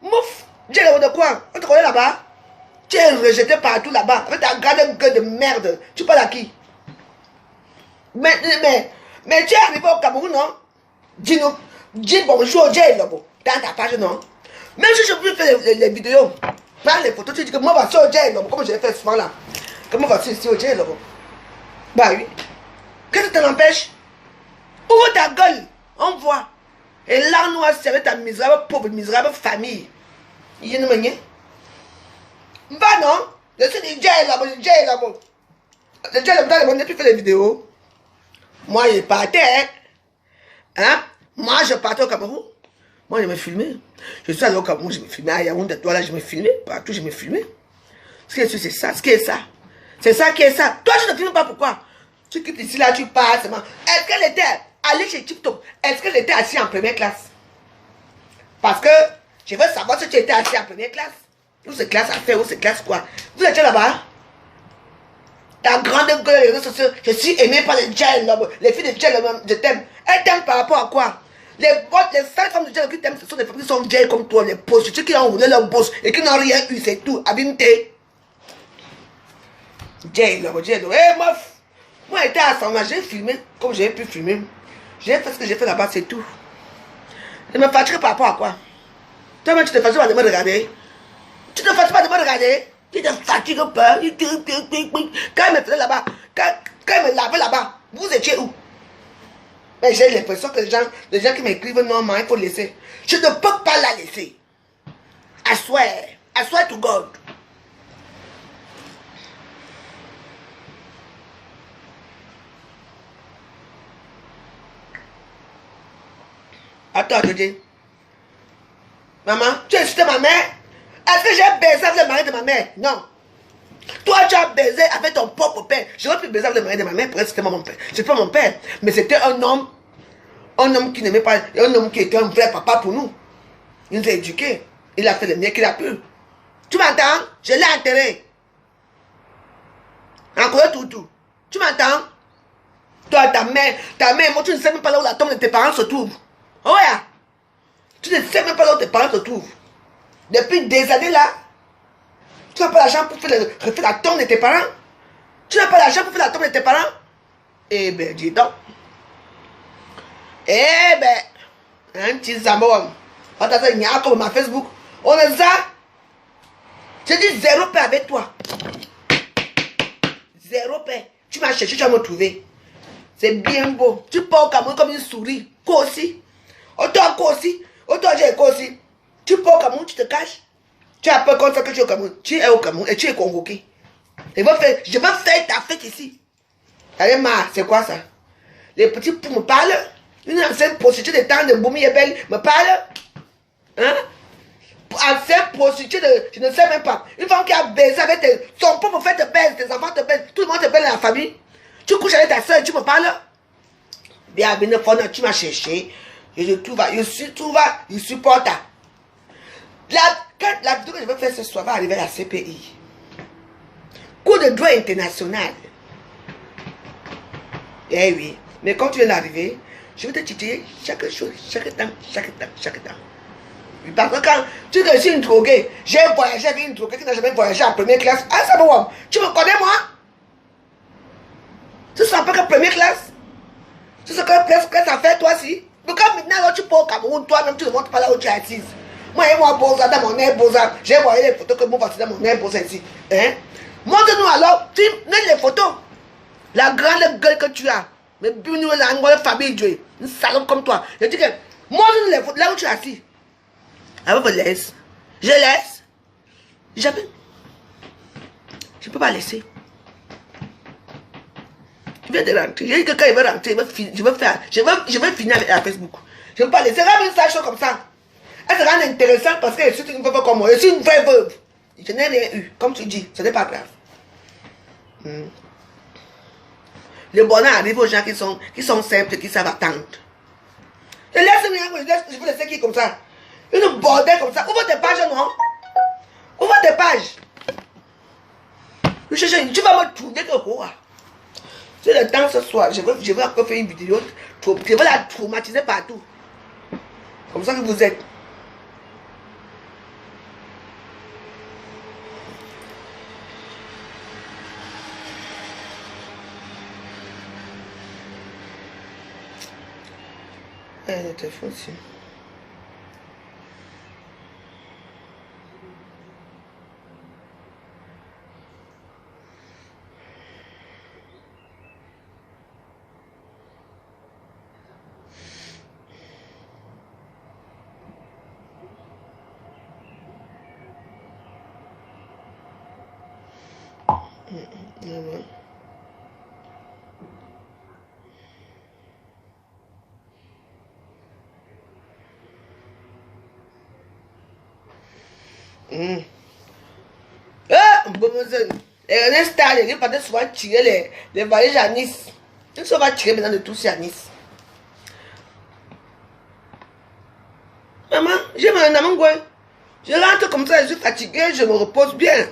Mouf! Jails de quoi? On te connaît là-bas? Tu es rejeté partout là-bas. Avec ta grande gueule de merde. Tu parles à qui? Mais tu es arrivé au Cameroun, non? Dis bonjour, Jay Lobo, dans ta page, non? Même si je peux faire les vidéos, prends les photos, tu dis que moi, voici au Jay Lobo, comme je l'ai fait souvent là. Que moi, voici ici au Jay Lobo. Bah oui. Qu'est-ce que ça t'empêche? Ouvre ta gueule, on voit. Et là, nous, c'est avec ta misérable, pauvre, misérable famille. Il y a une manière. Bah non, je suis du Jay Lobo, du Jay Lobo. Le Jay Lobo, on n'a plus fait les vidéos. Moi, je partais, hein? Moi, je partais au Cameroun. Moi, je me filmais. Je suis allé au Cameroun, je me filmais. À Yaoundé, toi, là, je me filmais. Partout, je me filmais. Ce qui est sûr, c'est ça. Ce qui est ça. C'est ça qui est ça. Toi, tu ne filmes pas pourquoi? Tu quittes ici, là, tu pars seulement. Est-ce qu'elle était allée chez TikTok? Est-ce qu'elle était assise en première classe? Parce que je veux savoir si tu étais assis en première classe. Ou c'est classe à faire, ou c'est classe quoi? Vous étiez là-bas? Ta grande gueule, les réseaux sociaux, je suis aimé par les Jay Lobo. Les filles de Jay Lobo, je t'aime. Elles t'aiment par rapport à quoi? Les seules femmes de Jay Lobo qui t'aiment, ce sont des femmes qui sont Jay comme toi, les prostituées qui ont roulé leur boss et qui n'ont rien eu, c'est tout. Abîme-t'es. Jay Lobo, Jay Lobo. Hé, meuf! Moi, j'étais à Sangla, j'ai filmé comme j'ai pu filmer. J'ai fait ce que j'ai fait là-bas, c'est tout. Je me fatiguerai par rapport à quoi? Toi-même, tu te fatigues pas de me regarder. Tu te fatigues pas de me regarder. Tu te fatigues pas. Quand il me faisait là-bas, quand il me lavait là-bas, vous étiez où? Mais j'ai l'impression que les gens qui m'écrivent, non, mais il faut laisser. Je ne peux pas la laisser. I swear to God. Attends, Dieu. Maman, tu as insulté ma mère? Est-ce que j'ai baisé avec le mari de ma mère? Non. Toi, tu as baisé avec ton propre père. J'aurais pu baiser avec le mari de ma mère, parce que c'était mon père. C'est pas mon père. Mais c'était un homme qui n'aimait pas, un homme qui était un vrai papa pour nous. Il nous a éduqués. Il a fait le mieux qu'il a pu. Tu m'entends? Je l'ai enterré. Encore tout. Tu m'entends? Toi, ta mère, moi, tu ne sais même pas là où la tombe de tes parents se trouve. Oh ouais. Tu ne sais même pas là où tes parents se trouvent. Depuis des années là, tu n'as pas l'argent pour refaire la tombe de tes parents. Tu n'as pas l'argent pour faire la tombe de tes parents. Eh ben, dis donc. Eh ben, un petit zambon. Attends, il y a comme ma Facebook. On est ça. J'ai dit zéro paix avec toi. Zéro paix. Tu m'as cherché, tu vas me trouver. C'est bien beau. Tu pars au Cameroun comme une souris. Quoi aussi? Autant aussi. Autant j'ai aussi. Tu pars au Cameroun, tu te caches. Tu as peur comme ça que tu es au Cameroun. Tu es au Cameroun et tu es convoqué. Je veux faire ta fête ici. Allez, c'est quoi ça? Les petits pour me parlent. Une ancienne prostituée de temps de Boumi et Belle me parle. Hein? Ancienne prostituée de... Je ne sais même pas. Une femme qui a baisé avec son propre frère te baise, tes enfants te baisent, tout le monde te baise dans la famille. Tu couches avec ta soeur et tu me parles. Bienvenue, tu m'as cherché. Je supporte. La vidéo que je vais faire ce soir va arriver à la CPI. Cours de droit international. Eh oui. Mais quand tu viens d'arriver, je vais te titiller chaque chose, chaque temps. Parce que quand tu es une droguée, j'ai voyagé avec une droguée qui n'a jamais voyagé en première classe. Ah, ça va, tu me connais, moi? Tu ne sens pas que première classe? Tu sais que ça fait toi aussi? Mais quand maintenant tu pars au Cameroun, toi-même tu ne montres pas là où tu es assise. Moi, Boza dans mon air Boza. J'ai voyé les photos que moi voici dans mon air Boza ici. Hein? Montre-nous alors, tu mets les photos. La grande gueule que tu as. Mais nous, la famille Dieu. Une salope comme toi. Je dis que, montre-nous les photos là où tu es assis. Alors, je laisse. Je laisse. Jamais. Je ne peux pas laisser. Je viens de rentrer. J'ai dit que quand il va rentrer, je vais finir avec la Facebook. Je ne veux pas laisser. Regarde une sale chose comme ça. Elle sera intéressante parce que je suis une veuve comme moi. Je suis une vraie veuve. Je n'ai rien eu. Comme tu dis, ce n'est pas grave. Le bonheur arrive aux gens qui sont simples et qui savent attendre. Je laisse rien, je veux laisser qui comme ça. Une bordelle comme ça. Ouvre tes pages, non? Ouvre tes pages. Tu vas me trouver de quoi? C'est le temps ce soir. Je vais encore faire une vidéo. Je vais la traumatiser partout. Comme ça que vous êtes. le téléphone aussi. Ernest Star, il partait souvent tirer les voyages à Nice. Il se va tirer maintenant de tout ça à Nice. Maman, j'ai mon amant. Je rentre comme ça, je suis fatiguée, je me repose bien.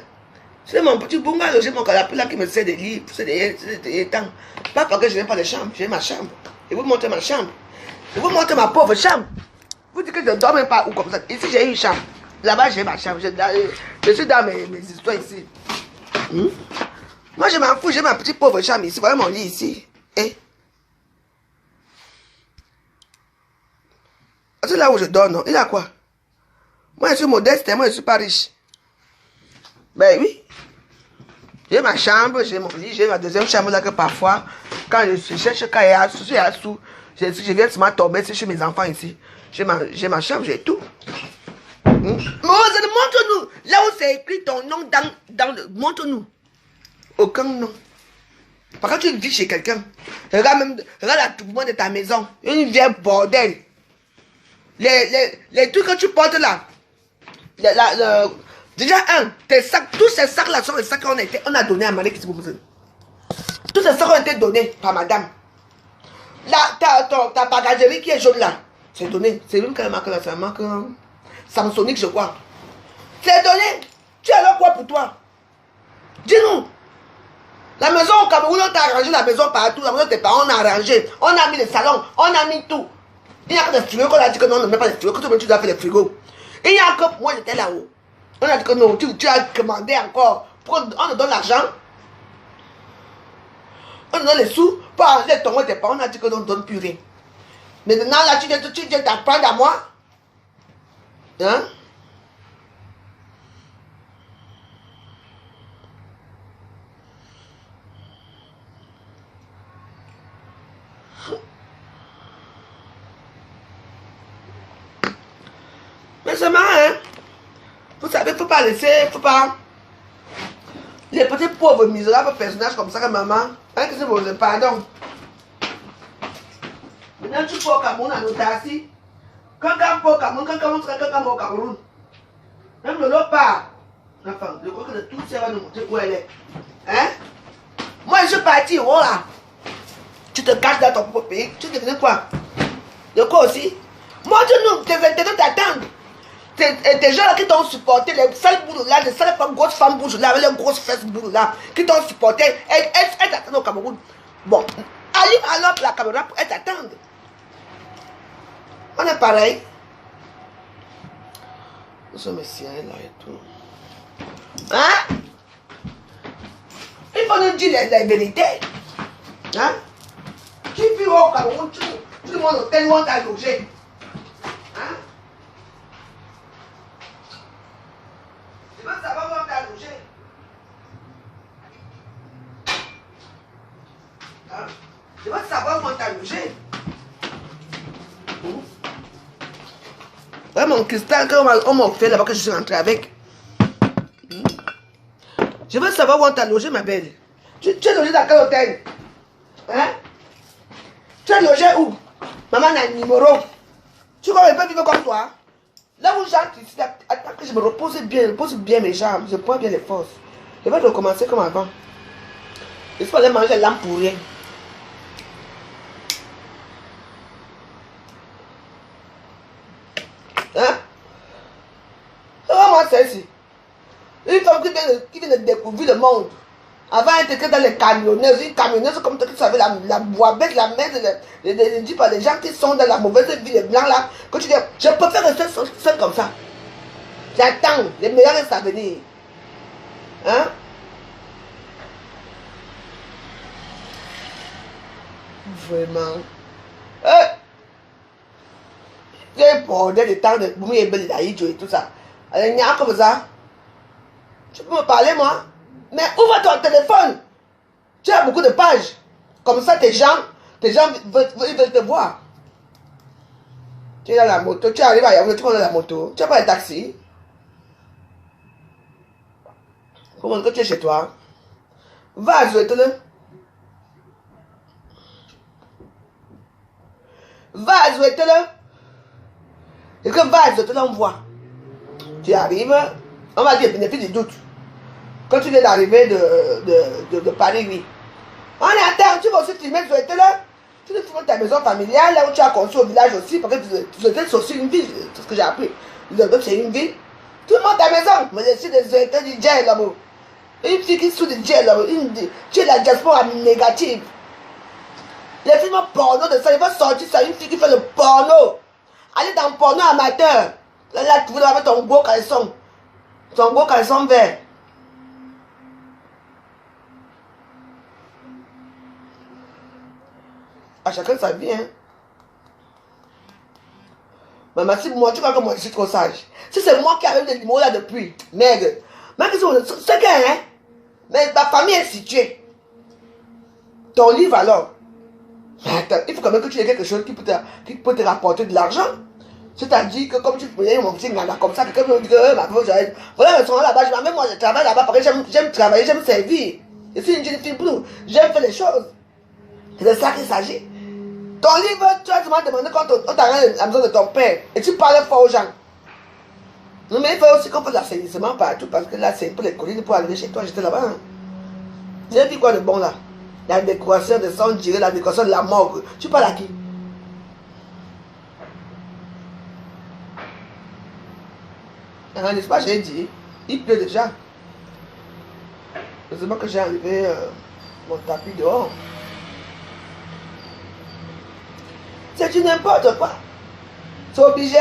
C'est mon petit bungalow, j'ai mon canapé là qui me sert de lit, c'est des temps. Pas parce que je n'aime pas les chambres, j'ai ma chambre. Je vous montre ma chambre. Je vous montre ma pauvre chambre. Vous dites que je ne dors même pas ou comme ça. Ici, j'ai une chambre. Là-bas, j'ai ma chambre. Je suis dans mes histoires ici. Moi, je m'en fous, j'ai ma petite pauvre chambre ici. Voilà mon lit ici. C'est là où je dors, non? Il a quoi? Moi, je suis modeste, moi, je ne suis pas riche. Ben oui. J'ai ma chambre, j'ai mon lit, j'ai ma deuxième chambre là que parfois, quand je cherche, quand il y a sous, je viens seulement tomber chez mes enfants ici. J'ai ma chambre, j'ai tout. Montre-nous, là où c'est écrit ton nom dans le... Montre-nous. Aucun nom. Par contre, tu vis chez quelqu'un. Regarde l'attroupement de ta maison. Une vieille bordel. Les trucs que tu portes là. Déjà, tes sacs, tous ces sacs-là sont les sacs qu'on a donnés à Marie Kissiboumouzou. Tous ces sacs ont été donnés par madame. Ta bagagerie qui est jaune là, c'est donné. C'est une marque là, c'est une marque Samsonic, je crois. C'est donné. Tu as alors quoi pour toi? Dis-nous. La maison au Cameroun, on t'a arrangé la maison partout. La maison de tes parents, on a arrangé. On a mis les salons, on a mis tout. Il n'y a que des frigos qu'on a dit que non, on ne met pas les frigos. Que tu dois faire les frigos. Il n'y a que moi, j'étais là-haut. On a dit que non, tu as commandé encore. On te donne l'argent. On te donne les sous pour arranger ton et tes parents. On a dit que non, on ne donne plus rien. Maintenant, là, tu viens t'apprendre à moi. Hein? Mais c'est marrant, hein? Vous savez, il ne faut pas laisser, faut pas... Les petits pauvres misérables personnages comme ça que maman, hein, que c'est bon, pardon. Maintenant, tu peux au Cameroun à Notassi. Quand on peut au Cameroun, quand on va au Cameroun. Même le lot part. Enfin, je crois que le tout ça va nous montrer où elle est. Hein? Moi, je suis parti, oh là. Tu te caches dans ton propre pays. Tu te dis quoi? De quoi aussi? Montre-nous, tes internautes t'attendent. Tes gens là qui t'ont supporté, les sales boules là, les sales femmes, grosses femmes boules là, avec les grosses fesses boules là, qui t'ont supporté, elles t'attendent au Cameroun. Bon, allez alors la caméra pour elles t'attendent. On est pareil. Nous sommes messieurs là et tout. Hein? Il faut nous dire la vérité. Hein? Tu vis au Cameroun, tout le monde tellement t'a logé. Hein? Je veux savoir où on t'a logé. Hein? Je veux savoir où on t'a logé. Ouais, mon cristal qu'on m'a offert là-bas que je suis rentré avec. Je veux savoir où on t'a logé, ma belle. Tu es logé dans quel hôtel? Hein? Tu es logé où? Maman a un numéro. Tu crois qu'elle peut vivre comme toi? Là où j'entre ici, attends que je me repose bien mes jambes, je prends bien les forces. Je vais recommencer comme avant. Il faut aller manger l'âme pour rien. Hein? Comment c'est ici? Une femme qui vient de découvrir le monde. Avant, elle était dans les camionneuses. Une camionneuse comme toi qui savait la boîte, la merde, les gens qui sont dans la mauvaise vie, les blancs là. Que tu dis, je préfère rester seul comme ça. J'attends, les meilleurs restent à venir. Hein? Vraiment. J'ai bordel de temps de Boumi et Beli Daïdjo et tout ça. Il y a comme ça. Tu peux me parler, moi? Mais ouvre ton téléphone. Tu as beaucoup de pages. Comme ça, tes gens veulent te voir. Tu es dans la moto, tu arrives à Yaoundé, tu prends la moto. Tu n'as pas de taxi. Comment que tu es chez toi? Va à Zouetele. Va à Zouetele. Et que va à Zouetele, on voit. Tu arrives, on va dire bénéfice du doute. Quand tu viens d'arriver de Paris, oui. On est à terre, tu vas aussi filmer Zouetele. Tu te filmes ta maison familiale, là où tu as construit au village aussi, parce que Zouetele, c'est aussi une ville, c'est ce que j'ai appris. Zouetele, c'est une ville. Tu montes ta maison, mais je suis de Zouetele du Djel, là-bas. Une fille qui sous du Djel, là-bas. Tu es la diaspora négative. Les films porno de ça, il va sortir ça, une fille qui fait le porno. Allez dans le porno amateur. Là, tu vas mettre ton gros caleçon. Ton gros caleçon vert. À chacun sa vie, hein. Maman, si moi, tu crois que moi je suis trop sage. Si c'est moi qui arrive des mots là depuis, merde. Même si c'est qu'un, hein. Mais ma famille est située. Ton livre alors. Mais attends, il faut quand même que tu aies quelque chose qui peut te rapporter de l'argent. C'est-à-dire que comme tu prenais mon petit gars comme ça, quelqu'un me dit que ma pauvre, voilà, ils sont là-bas, même moi je travaille là-bas parce que j'aime travailler, j'aime servir. Je suis une jeune fille pour j'aime faire les choses. C'est de ça qu'il s'agit. Ton livre, tu as demandé quand on t'a rendu à la maison de ton père et tu parles fort aux gens. Non, mais il faut aussi qu'on fasse l'assainissement partout parce que là, c'est pour les collines pour arriver chez toi. J'étais là-bas. Hein. J'ai dit quoi de bon là? La décoration de sang diré, la décoration de la mort. Tu parles à qui? Ah, n'est-ce pas, j'ai dit, il pleut déjà. Heureusement que j'ai enlevé mon tapis dehors. C'est du n'importe quoi. C'est obligé.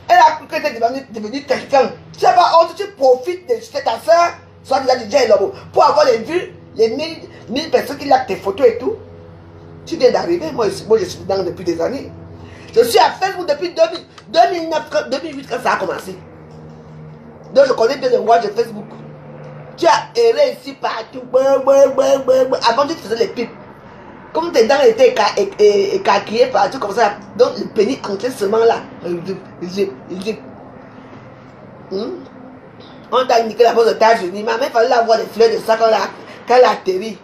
Elle a cru que tu es devenu quelqu'un. Tu n'as pas honte, tu profites de ce que ta soeur soit déjà DJ Lobo pour avoir les vues, les 1000 personnes qui likent tes photos et tout. Tu viens d'arriver, moi je suis dedans depuis des années. Je suis à Facebook depuis 2008 quand ça a commencé. Donc je connais bien le roi de Facebook. Tu as erré ici partout. Avant tu faisais les pipes. Comme tes dents étaient écarquillées partout comme ça. Donc le pénis entrait seulement là. On t'a indiqué la base aux États-Unis. Mais il fallait avoir les fleurs de ça quand elle a atterri.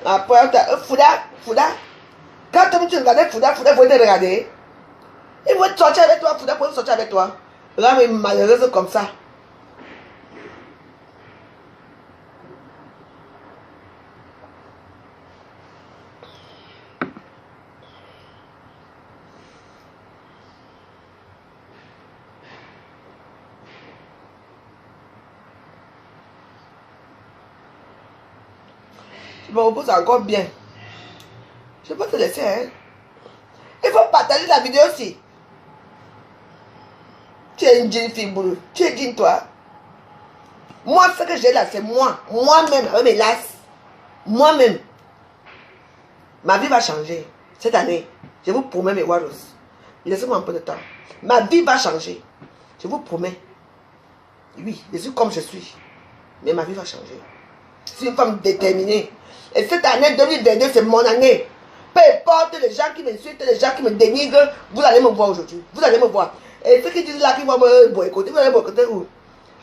Après, Fouda. Quand tu regardais Fouda, il faut te regarder. Il faut sortir avec toi, Fouda pour sortir avec toi. Là, mais malheureuse comme ça. Je me repose encore bien. Je ne vais pas te laisser, hein. Il faut partager la vidéo aussi. Tu es une jeune fille, boulot. Tu es digne, toi. Moi, ce que j'ai là, c'est moi. Moi-même, avec mes lasses. Moi-même. Ma vie va changer. Cette année, je vous promets, mes Waros. Laissez-moi un peu de temps. Ma vie va changer. Je vous promets. Oui, je suis comme je suis. Mais ma vie va changer. Je suis une femme déterminée. Et cette année 2022, c'est mon année. Peu importe les gens qui m'insultent, les gens qui me dénigrent, vous allez me voir aujourd'hui. Vous allez me voir. Et ceux qui disent là qu'ils vont me boycotter, vous allez me boycotter où?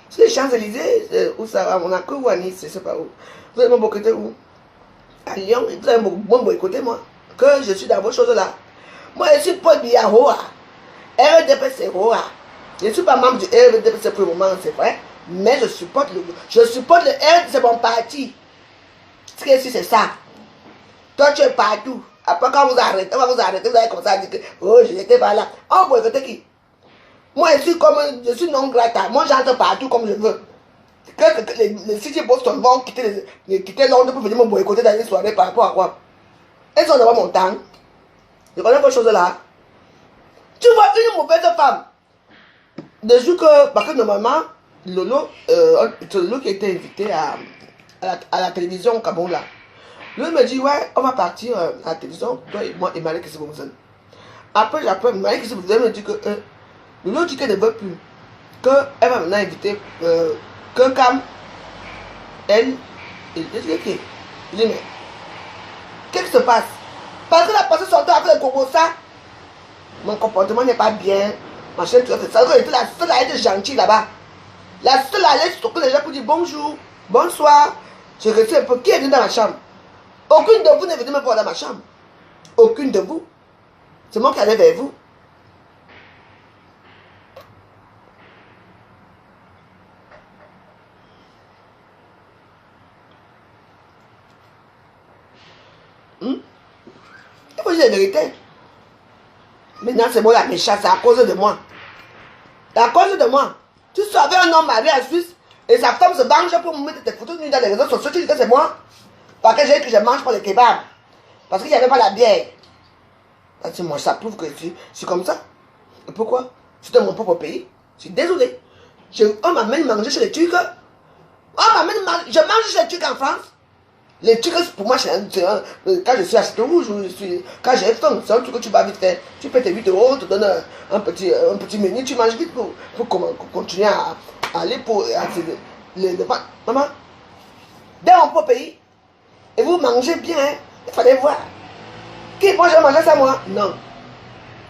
Sur les Champs-Élysées, où ça va? Monaco ou à Nice, je ne sais pas où. Vous allez me boycotter où? À Lyon, vous allez me boycotter moi. Que je suis dans vos choses là. Moi, je suis Paul Biya Roa. RDPC Roa. Je ne suis pas membre du RDPC pour le moment, c'est vrai. Mais je supporte le RDPC, c'est mon parti. Ce que c'est ça. Toi, tu es partout. Après, quand vous arrêtez, vous allez comme ça dire que oh, je n'étais pas là. Oh, boycotter qui? Moi, je suis non grata. Moi, j'entre partout comme je veux. Que les City Boston vont quitter Londres pour venir me boycotter dans une soirée par rapport à quoi? Elles sont devant mon temps. Je connais vos choses là. Tu vois une mauvaise femme. De jour que, parce que normalement, Lolo qui était invité à la télévision au Cameroun là. Lui me dit, ouais, on va partir à la télévision, toi et moi et Marie Kessibomson. Après, Marie Kessibomson me dit que le lot dit qu'elle ne veut plus. Qu'elle va maintenant inviter Cam, elle, et je dis, ok. Je dis, mais, qu'est-ce qui se passe? Parce que la passé son temps avec le Congo, ça, mon comportement n'est pas bien. Machin, tout ça. Ça veut dire que la seule à être gentille là-bas. La seule à aller sur les gens pour dire bonjour, bonsoir. Je restais un peu. Qui est venu dans ma chambre? Aucune de vous n'est venue me voir dans ma chambre. Aucune de vous. C'est moi qui allais vers vous. Il faut dire la vérité. Maintenant, c'est moi la méchante, c'est à cause de moi. C'est à cause de moi. Tu savais un homme marié en Suisse et sa femme se venge pour me mettre des photos nues dans les réseaux sociaux. Tu dis que c'est moi. Parce que j'ai dit que je mange pas les kebabs. Parce qu'il n'y avait pas la bière. Moi, ça prouve que je suis comme ça. Et pourquoi? C'est dans mon propre pays. Je suis désolé. On m'amène manger chez les Turcs. Je mange chez les Turcs en France. Les Turcs, pour moi, quand je suis à Château-Rouge, quand j'ai faim, c'est un truc que tu vas vite faire. Tu paies tes 8 €, on te donne un petit menu, tu manges vite pour continuer à aller pour maman, dans mon propre pays, et vous mangez bien, hein, il fallait voir. Qui moi je vais manger ça moi? Non.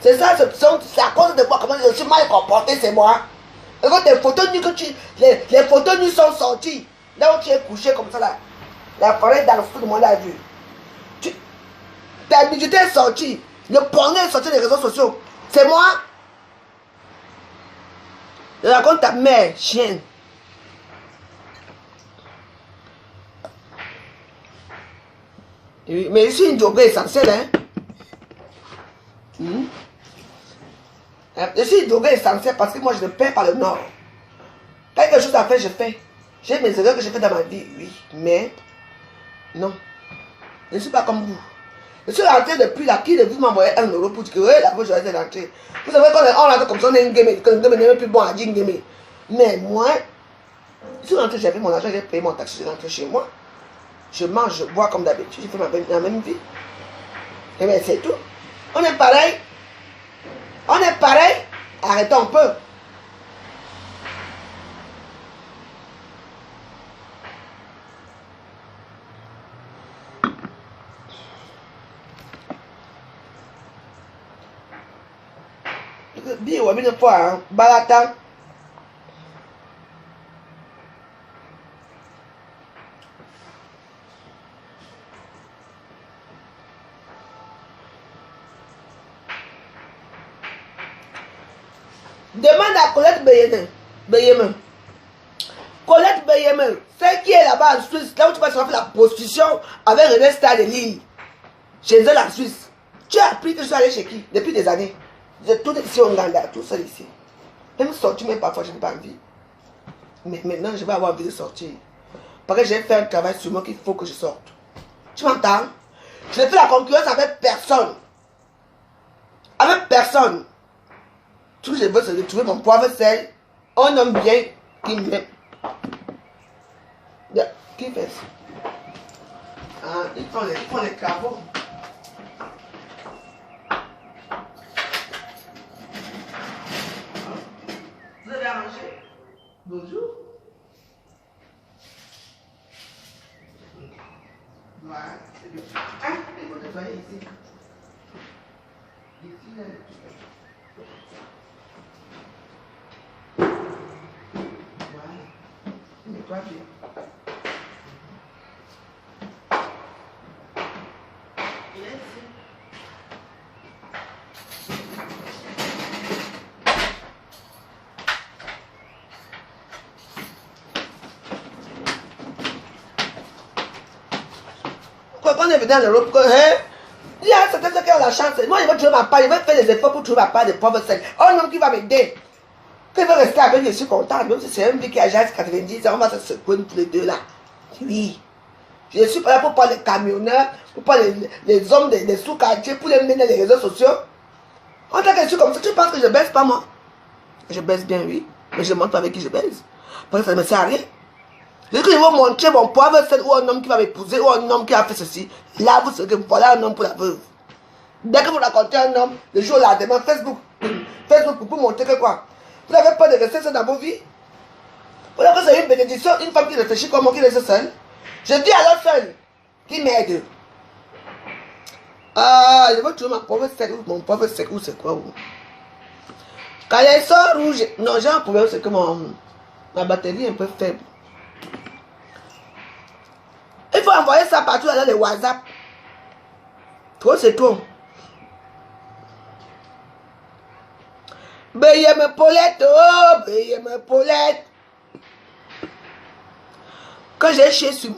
C'est ça, c'est à cause de moi, comment je suis mal comporté, c'est moi. Et quand tes photos nues les photos nues sont sorties, là où tu es couché comme ça là, la forêt dans tout le monde a vu. Ta nudité est sortie, le porno est sorti des réseaux sociaux, c'est moi. Je raconte ta mère, chienne. Oui, mais je suis une droguée essentielle, hein. Je suis une droguée essentielle parce que moi je ne perds pas le nord. Quelque chose à faire, je fais. J'ai mes erreurs que j'ai fait dans ma vie, oui, mais non. Je ne suis pas comme vous. Je suis rentré depuis là, qui de vous m'envoyait 1 € pour dire que oui, là, j'aurais été rentré. Vous savez, quand on rentre comme ça, on est un game, que le game n'est même plus bon à dire un game. Mais moi, je suis rentré, j'ai fait mon argent, j'ai payé mon taxi, je suis rentré chez moi. Je mange, je bois comme d'habitude, j'ai fait la même vie. Et bien c'est tout. On est pareil. On est pareil. Arrêtons un peu. Bien, ouais, une fois, hein, Balata. Demande à Colette Beyeme. Colette Beyeme, c'est qui est là-bas en Suisse, là où tu vas faire la prostitution avec René Star de Lille. Chez eux, la Suisse. Tu as appris que je suis allé chez qui? Depuis des années. J'ai tout ici au Uganda, tout seul ici. Même sortir, même parfois, je n'ai pas envie. Mais maintenant, je vais avoir envie de sortir. Parce que j'ai fait un travail sur moi qu'il faut que je sorte. Tu m'entends? Je n'ai fait la concurrence avec personne. Avec personne. Tout ce que je veux, c'est de trouver mon poivre sel. Un homme bien qui m'aime. Qui fait ça? Ah, ils font les caveaux. Vous avez à manger? Bonjour. Voilà, c'est bien. Ah, il faut nettoyer ici. Ici, là. Nettoie bien. Quand on est venu en Europe, il y a certains qui ont la chance. Moi, je vais trouver ma part, je vais faire des efforts pour trouver ma part de pauvre sel. Un homme qui va m'aider. Quand il va rester avec, je suis content. Même si c'est un vie qui a déjà 90 ans, on va se secouer tous les deux là. Oui. Je suis pas là pour parler des camionneurs, pour parler des hommes des sous-quartiers, pour les mener dans les réseaux sociaux. En tant que je suis comme ça, tu penses que je baisse pas moi? Je baisse bien, oui. Mais je ne montre pas avec qui je baisse. Parce que ça ne me sert à rien. Je dis que je veux montrer mon pauvre seul ou un homme qui va m'épouser ou un homme qui a fait ceci. Là, vous savez que voilà un homme pour la veuve. Dès que vous racontez un homme, le jour là, demain, Facebook pour montrer que quoi? Vous n'avez pas de rester seul dans vos vies? Vous savez que c'est une bénédiction, une femme qui réfléchit comme moi, qui reste seule. Je dis à l'autre seule, qui m'aide. Ah, je veux trouver ma pauvre seule ou mon pauvre seul ou c'est quoi? Quand elle sort rouge, non, j'ai un problème, c'est que ma batterie est un peu faible. Il faut envoyer ça partout dans les WhatsApp. Trop, c'est trop. Béyé me Paulette, oh, béyé me Paulette. Quand j'ai chié sur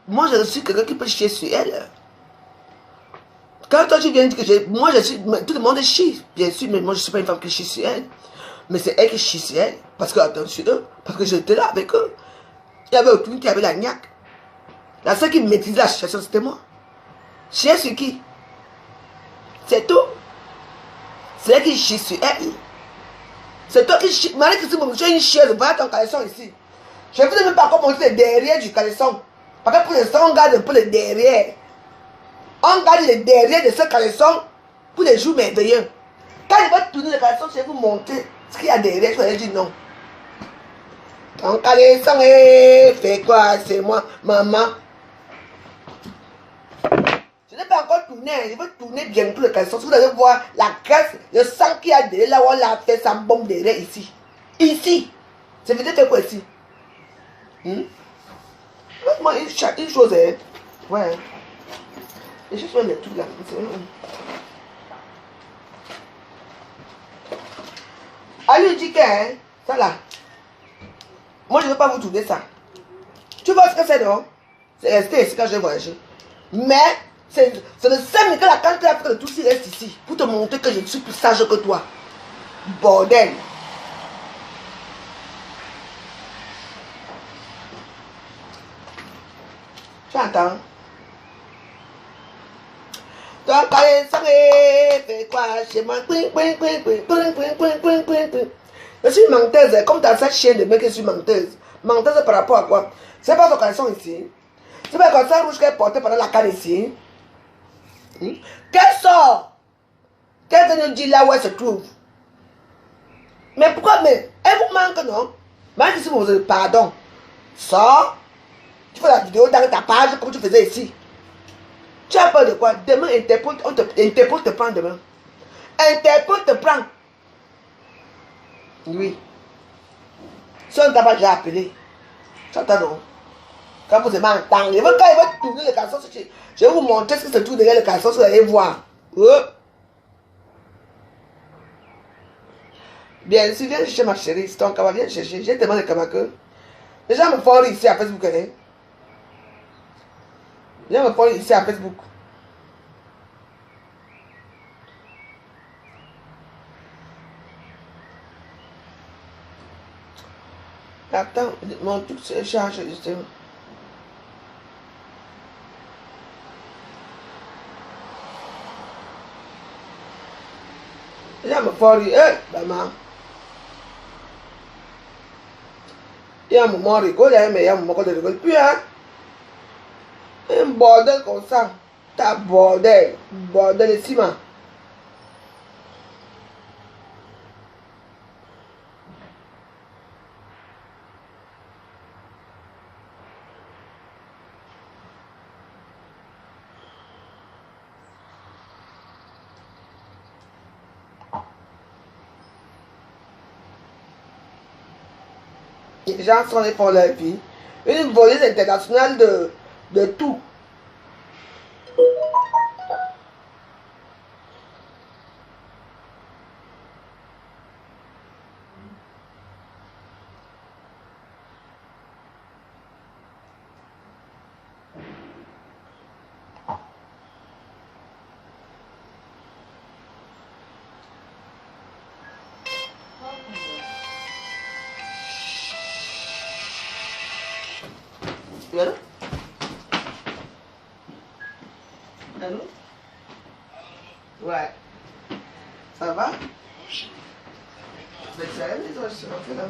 moi je suis quelqu'un qui peut chier sur elle. Quand toi tu viens dire que moi je suis, tout le monde chie, bien sûr, mais moi je ne suis pas une femme qui chie sur elle. Mais c'est elle qui chie sur elle. Parce que, attention, parce que j'étais là avec eux. Il y avait aucune qui avait la niaque. La seule qui maîtrisait la situation, c'était moi. Chier sur qui? C'est tout. C'est elle qui chie sur elle. C'est toi qui chie. Marie-Christine, tu es une chieuse, voilà ton caleçon ici. Je ne sais même pas comment montrer le derrière du caleçon. Parce que pour l'instant, on garde un peu le derrière. On garde le derrière de ce caleçon pour les jours merveilleux. Quand il va tourner le caleçon, je vais vous montrer ce qu'il y a derrière. Je vais dire non. Ton caleçon fait quoi? C'est moi, maman. Je n'ai pas encore tourné. Je vais tourner bientôt le caleçon. Vous allez voir la graisse, le sang qu'il y a derrière là où on l'a fait, ça bombe derrière ici. Ici. Ça veut dire faire quoi ici? Moi, une chose, hein. Ouais. Et je suis les trucs là. Elle lui dit que, hein, ça là. Moi, je ne veux pas vous tourner ça. Tu vois ce que c'est, non? C'est resté ici quand j'ai voyagé. Mais, c'est le seul Nicolas la quand tu as fait le tout, il reste ici. Pour te montrer que je suis plus sage que toi. Bordel. Tu entends? Donc, fait quoi chez moi? Je suis menteuse, comme dans cette chaîne de mecs, je suis menteuse. Menteuse par rapport à quoi? C'est pas son caleçon ici. C'est pas comme ça rouge qu'elle portait pendant la canne ici. Qu'elle sort? Qu'elle nous dit là où elle se trouve? Mais pourquoi? Mais elle vous manque, non? Même si vous avez pardon. Sors. Tu fais la vidéo dans ta page comme tu faisais ici. Tu as peur de quoi? Demain, Interpol te prend demain. Interpol te prend. Oui. Si on ne t'a pas déjà appelé. Tu entends non? Quand vous aimez entendre, quand il va tourner le caleçon, je vais vous montrer ce qui se trouve derrière le caleçon, vous allez voir. Bien, si viens chercher ma chérie, c'est ton camarade, viens chercher. J'ai demandé à que les gens me font ici à Facebook. Hein? Les gens me font ici à Facebook. Attends, mon truc se charge justement. Les gens me font rire. Maman. Il y a un moment on rigole, mais il y a un moment qu'on ne rigole plus. Hein? Un bordel comme ça. T'as bordel. Bordel de ciment. Les gens sont allés pour leur vie. Une voleuse internationale de tout. Allô? Allô? Ouais. Ça va? Mais c'est à la maison, je suis rentrée là.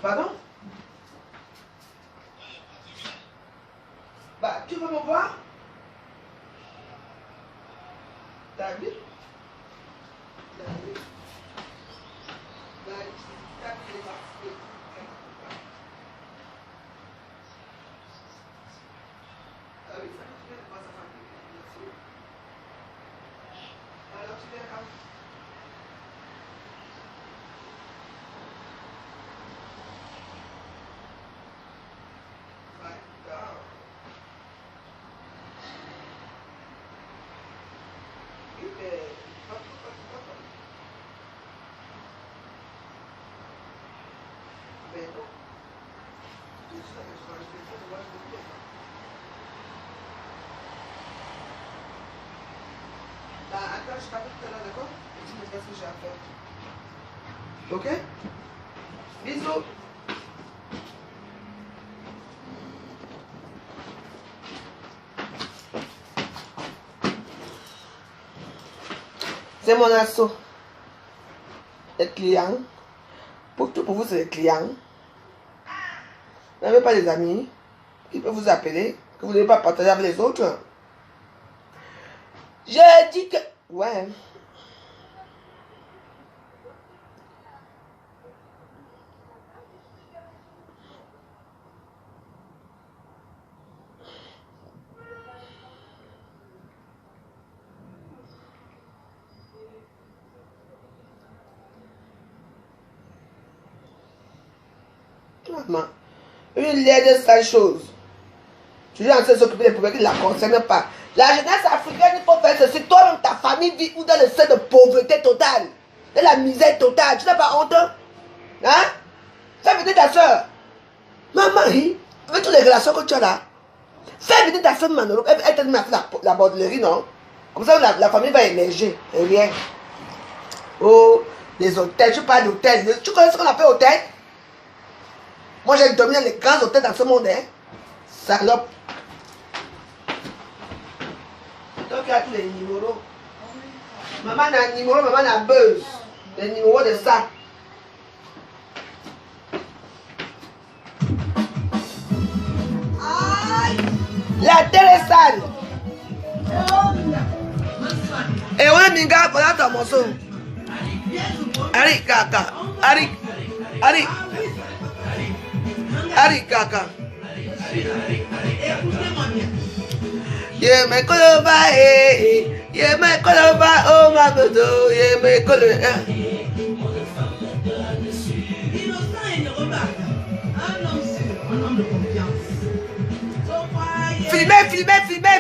Pardon? Bah, tu veux me voir? T'as vu? T'as vu? Bah, t'as vu, ah oui, ça tu viens de voir sa famille, bien sûr. Alors tu viens quand? Attends, je t'appelle tout à l'heure, d'accord? Et tu me dis ce que j'ai à faire. Ok? Bisous. C'est mon assaut. Les clients. Pour tout pour vous, c'est les clients. Vous n'avez pas des amis. Ils peuvent vous appeler. Que vous ne devez pas partager avec les autres. Je dis que... Ouais. Maman, une lettre de sale chose. Tu es en train de s'occuper des problèmes qui ne la concernent pas. La jeunesse africaine, il faut faire ceci. Toi-même, ta famille vit ou dans le sein de pauvreté totale, de la misère totale. Tu n'as pas honte? Hein? Fais venir ta soeur. Maman, avec toutes les relations que tu as là, fais venir ta soeur Manolo. Elle t'a mis à faire la bordellerie, non? Comme ça, la famille va émerger. Et rien. Oh, les hôtels. Je parle d'hôtels. Tu connais ce qu'on appelle hôtel? Moi, j'ai dormi dans les grands hôtels dans ce monde, hein? Salope. Donc, il y a tous les numéros. Maman a un numéro, maman a un buzz. Les numéros de ça. La terre est sale. Et ouais, Minga, voilà ton morceau. Allez, caca. Allez. Allez. Allez, caca. Ye me koloba ye me koloba oh mamodo ye me koloba.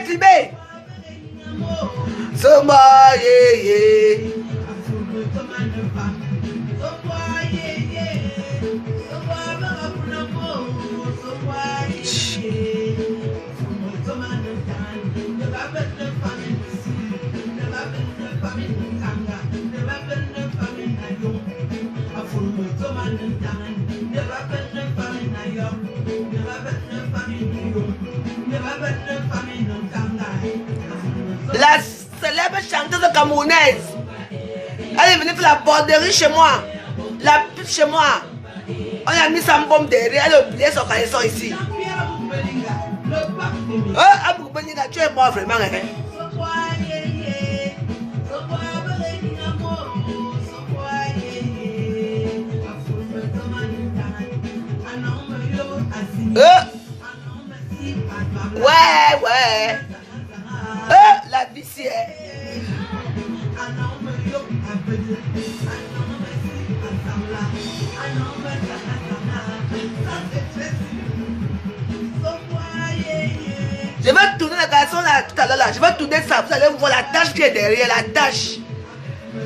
Filmez. Soma ye. La célèbre chanteuse camerounaise. Elle est venue faire la borderie chez moi. La pute chez moi. On a mis sa bombe derrière. Elle a oublié son caleçon ici. Oh, Abou Benina, tu es mort vraiment. Hein? Ouais. La vicière. Je vais tourner la garçon là tout à l'heure là. Je vais tourner ça. Vous allez voir la tâche qui est derrière.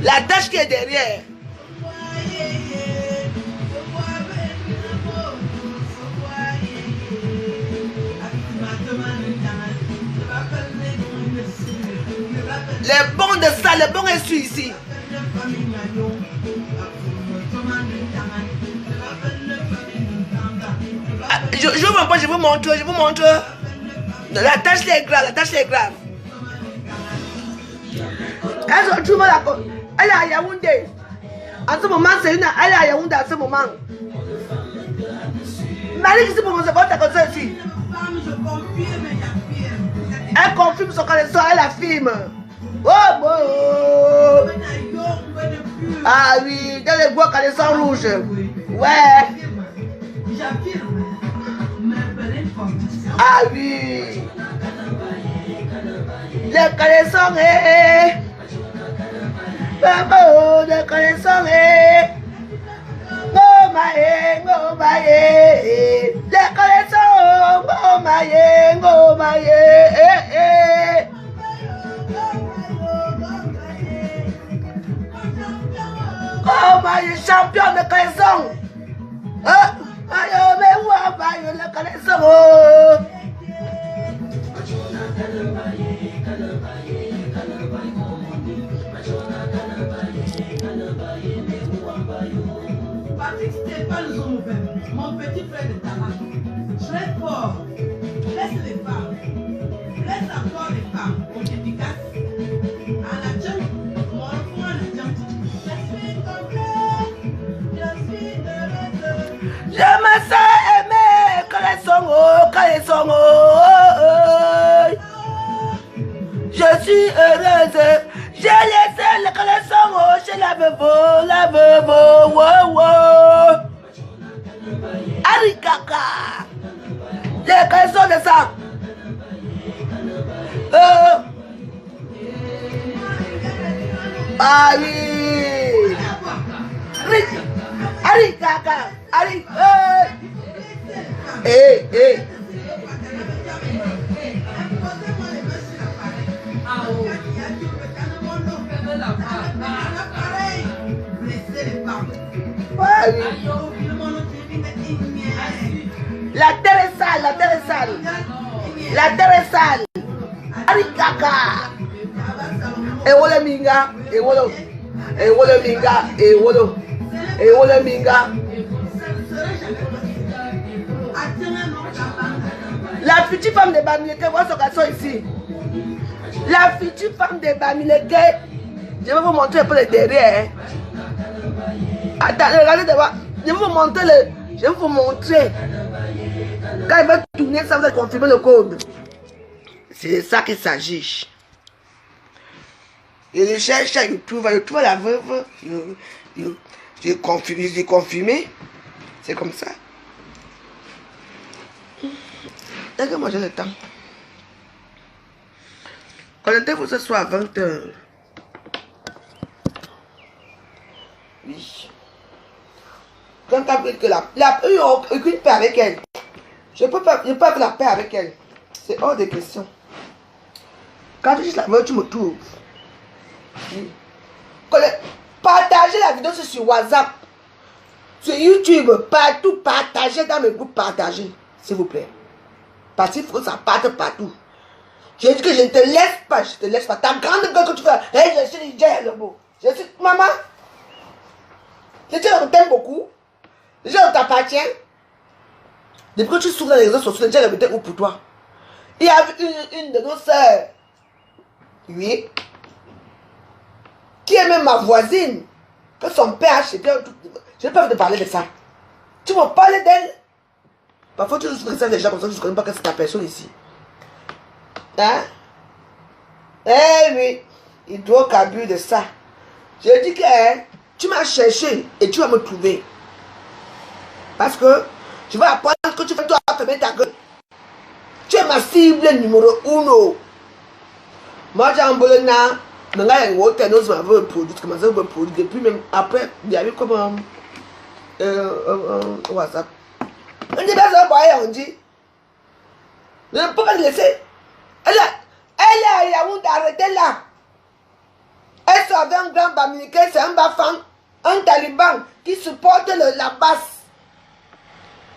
La tâche qui est derrière. Les bons de ça, les bons est ici. Je vous montre. La tâche est grave, Elle se trouve là. Elle est à Yaoundé. En ce moment, elle est à Yaoundé à ce moment. Marie qui se propose de ta comme ça aussi. Elle confirme son connaissance, elle affirme. Oh bon. Ah oui, dans les bois connaissance rouge. Ouais. Ah oui. Les connaissants est. Maman, les connaissants est. Ngomaye, ngomaye. Les connaissants, ngomaye, ngomaye. Ngomaye, champion de connaissants. Ayo, mais où va les connaissants? Patrick Stéphane Zomouven, mon petit frère de talent, très fort, laisse les femmes, laisse encore les femmes efficaces. À la jungle, mon enfant à la jungle, je suis complète, je suis heureuse. Je me sens aimé, connaissons. Je suis heureuse. J'ai laissé le connaissant chez la veuve, wow. Arikaka. Les connaissants de ça. Ah oui. Arikaka. Hey. La terre est sale. Arikaka. Ewolo minga. La future femme de Bamileke, voit son garçon ici. La future femme de Bamileke, je vais vous montrer un peu le derrière. Attendez, regardez devant. Je vais vous montrer. Quand il va tourner, ça va confirmer le code. C'est de ça qu'il s'agit. Je cherche, je trouve la veuve. J'ai confirmé. C'est comme ça. Dès que moi j'ai le temps. Connectez-vous ce soir à 20h. Oui. Quand t'as vu que aucune paix avec elle. Je peux pas faire la paix avec elle. C'est hors de question. Quand tu dis la veuve, tu me trouves. Oui. Partagez la vidéo sur WhatsApp. Sur YouTube, partout, partagez dans mes groupes, partagez. S'il vous plaît. Parce qu'il faut que ça parte partout. Je dis que je ne te laisse pas, Ta grande gueule que tu fais, hey, je suis le beau. Je suis maman. Je t'aime beaucoup. Je t'appartiens. Depuis que tu souffres dans les réseaux sociaux, déjà le où pour toi. Il y a une de nos sœurs. Oui. Qui est même ma voisine. Que son père a acheté. Je n'ai pas envie de parler de ça. Tu me parles d'elle. Parfois tu souffres ça des gens comme ça, je ne connais pas que c'est ta personne ici. Hein? Eh oui. Il doit cabiner de ça. Je dis que tu m'as cherché et tu vas me trouver. Parce que je vais apprendre que tu fais toi fermer ta gueule. Tu es ma cible numéro 1. Moi j'ai un bolena. Je vais produit, depuis même après, il y a eu comme WhatsApp. On dit, on dit, je ne peux pas le laisser. Elle a Yaoundé arrêté là. Elle soit avec un grand Bamileke, c'est un bafang, un taliban qui supporte la basse.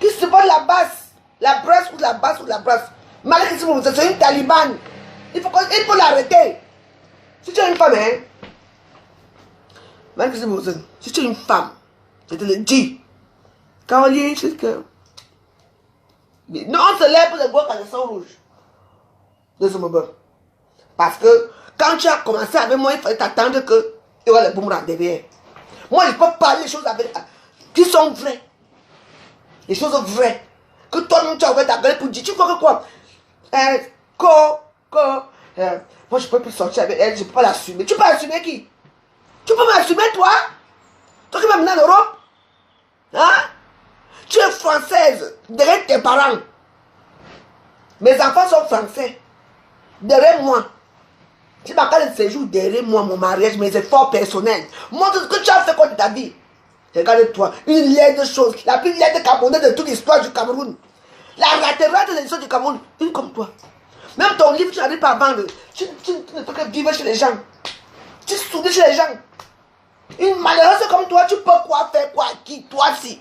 Qui supporte la basse. La brasse ou la basse ou la brasse. Malgré que c'est une taliban. Il faut l'arrêter. Si tu es une femme, si tu es une femme, je te le dis, quand on lit, c'est que. Non, on se lève pour les bois quand ils sont rouges. De ce moment. Parce que quand tu as commencé avec moi, il fallait t'attendre que il y aura le boomerang derrière. Moi, je peux parler des choses qui sont vraies. Les choses vraies. Que toi-même tu as ouvert ta gueule pour dire, tu crois que quoi? Moi je peux plus sortir avec elle, je peux pas l'assumer. Tu peux assumer qui? Tu peux m'assumer toi? Toi qui m'as mené en Europe? Hein? Tu es française, derrière tes parents. Mes enfants sont français. Derrière moi. Tu m'as quand le séjour derrière moi, mon mariage, mes efforts personnels. Montre ce que tu as fait contre ta vie. Regarde-toi, une laide chose, la plus laide camerounaise de toute l'histoire du Cameroun. La ratérate de l'histoire du Cameroun, une comme toi. Même ton livre, tu n'arrives pas à vendre. Tu ne peux que vivre chez les gens. Tu soudes chez les gens. Une malheureuse comme toi, tu peux quoi faire quoi qui? Toi si.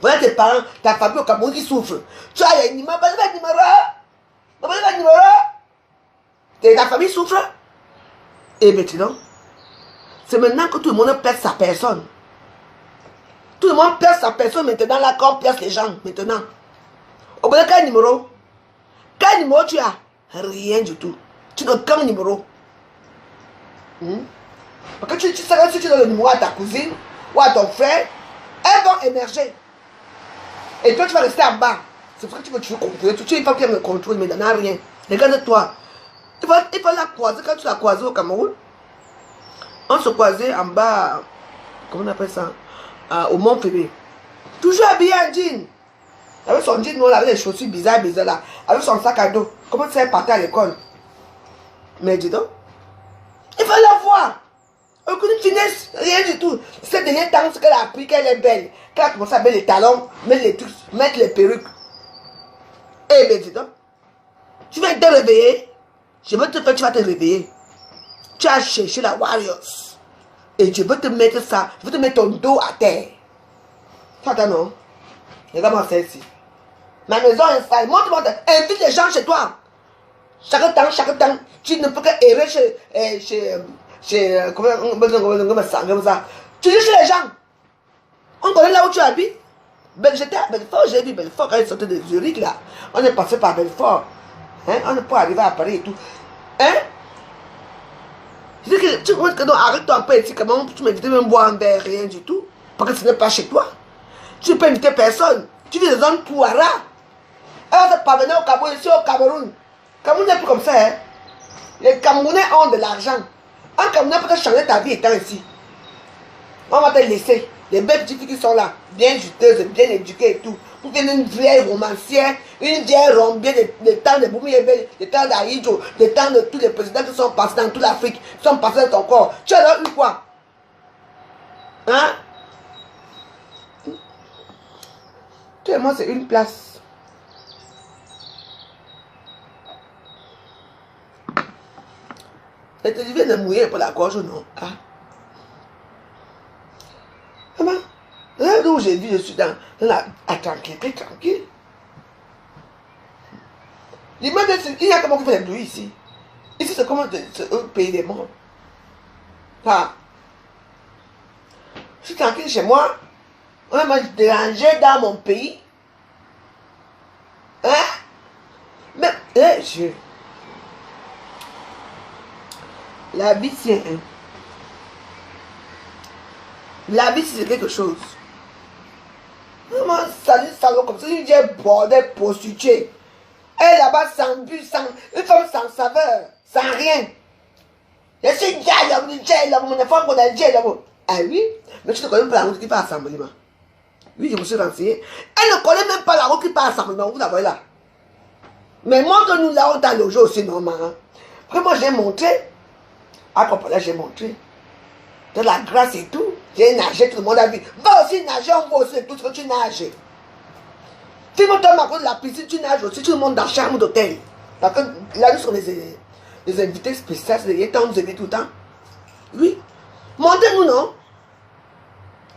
Voilà tes parents, ta famille au Cameroun qui souffre. Tu as les numéros. Et ta famille souffre. Et maintenant, c'est maintenant que tout le monde perd sa personne. Tout le monde perd sa personne maintenant, là, qu'on perd les gens maintenant. Au bout de quel numéro? Quel numéro tu as? Rien du tout. Tu n'as qu'un numéro. Parce que tu sais que si tu donnes le numéro à ta cousine ou à ton frère, elles vont émerger. Et toi, tu vas rester en bas. C'est pour ça que tu veux contrôler. Tu es une femme qui aime le contrôle, mais il n'en a rien. Regarde-toi. Il faut la croiser. Quand tu l'as croisée au Cameroun, on se croisait en bas. Comment on appelle ça? Au Mont Pébé. Toujours habillé en jean. Avec son jean, on avait des chaussures bizarres là. Avec son sac à dos. Comment ça partait à l'école? Mais dis donc. Il faut la voir. Aucune finesse, rien du tout. Ces derniers temps, ce qu'elle a appris, qu'elle est belle. Qu'elle a commencé à mettre les talons, mettre les trucs, mettre les perruques. Eh bien, dis donc. Tu vas te réveiller. Je veux te faire, tu vas te réveiller. Tu as cherché la Warriors. Et je veux te mettre ça. Je veux te mettre ton dos à terre. Attends, non. Regarde-moi ça ici. Ma maison est sale. Montre-moi. Invite les gens chez toi. Chaque temps, tu ne peux que errer comment ça. Tu dis chez les gens. On connaît là où tu habites. J'étais à Belfort, j'ai vu Belfort quand il sortait de Zurich là. On est passé par Belfort. Hein? On ne peut arriver à Paris et tout. Hein? Je dis que tu vois que non, arrête-toi un peu ici, comment tu m'invites même boire un verre, rien du tout. Parce que ce n'est pas chez toi. Tu ne peux inviter personne. Tu vis dans un Touara. Alors tu parvenais au Cameroun, ici au Cameroun. Le Cameroun n'est plus comme ça. Hein? Les Camerounais ont de l'argent. Un Camerounais peut changer ta vie étant ici. On va te laisser. Les belles petites filles qui sont là, bien juteuses, bien éduquées et tout. Vous venez une vieille romancière, une vieille rombière des temps de Boumi Ebele, des temps d'Aïdjo, des temps de tous les présidents qui sont passés dans toute l'Afrique, qui sont passés dans ton corps. Tu as eu quoi? Hein? Tu et moi, c'est une place. Et tu viens de mouiller pour la gorge ou non? Hein? Maman, là où j'ai vu, je suis dans la tranquillité, tranquille. Dis-moi, il y a comment on fait les bruits ici? Ici, c'est comment c'est un pays des morts. Ah. Je suis tranquille chez moi. On va me déranger dans mon pays. Hein? Mais, la vie, c'est un. La vie, c'est quelque chose. Vraiment, salut, salaud, comme ça, une vieille bordel prostituée. Elle là-bas, sans but, une femme sans saveur, sans rien. Je suis mon enfant qu'on a dit là-bas. Ah oui? Mais tu ne connais pas la route qui part à Assemblement. Oui, je me suis renseigné. Elle ne connaît même pas la route qui part à Assemblement. Vous la voyez là. Mais montre-nous là où on t'a logé aussi, normal. Hein? Après, moi, j'ai montré. À propos là, j'ai montré. De la grâce et tout. J'ai nagé, tout le monde a vu. Va aussi nager, on voit aussi tout ce que tu nages. Si vous tombez à cause de la piscine, tu nages aussi, tout le monde dans la chambre d'hôtel. Parce que là, nous sommes les invités spéciaux, les temps, on nous invite tout le temps. Oui. Montez-nous, non?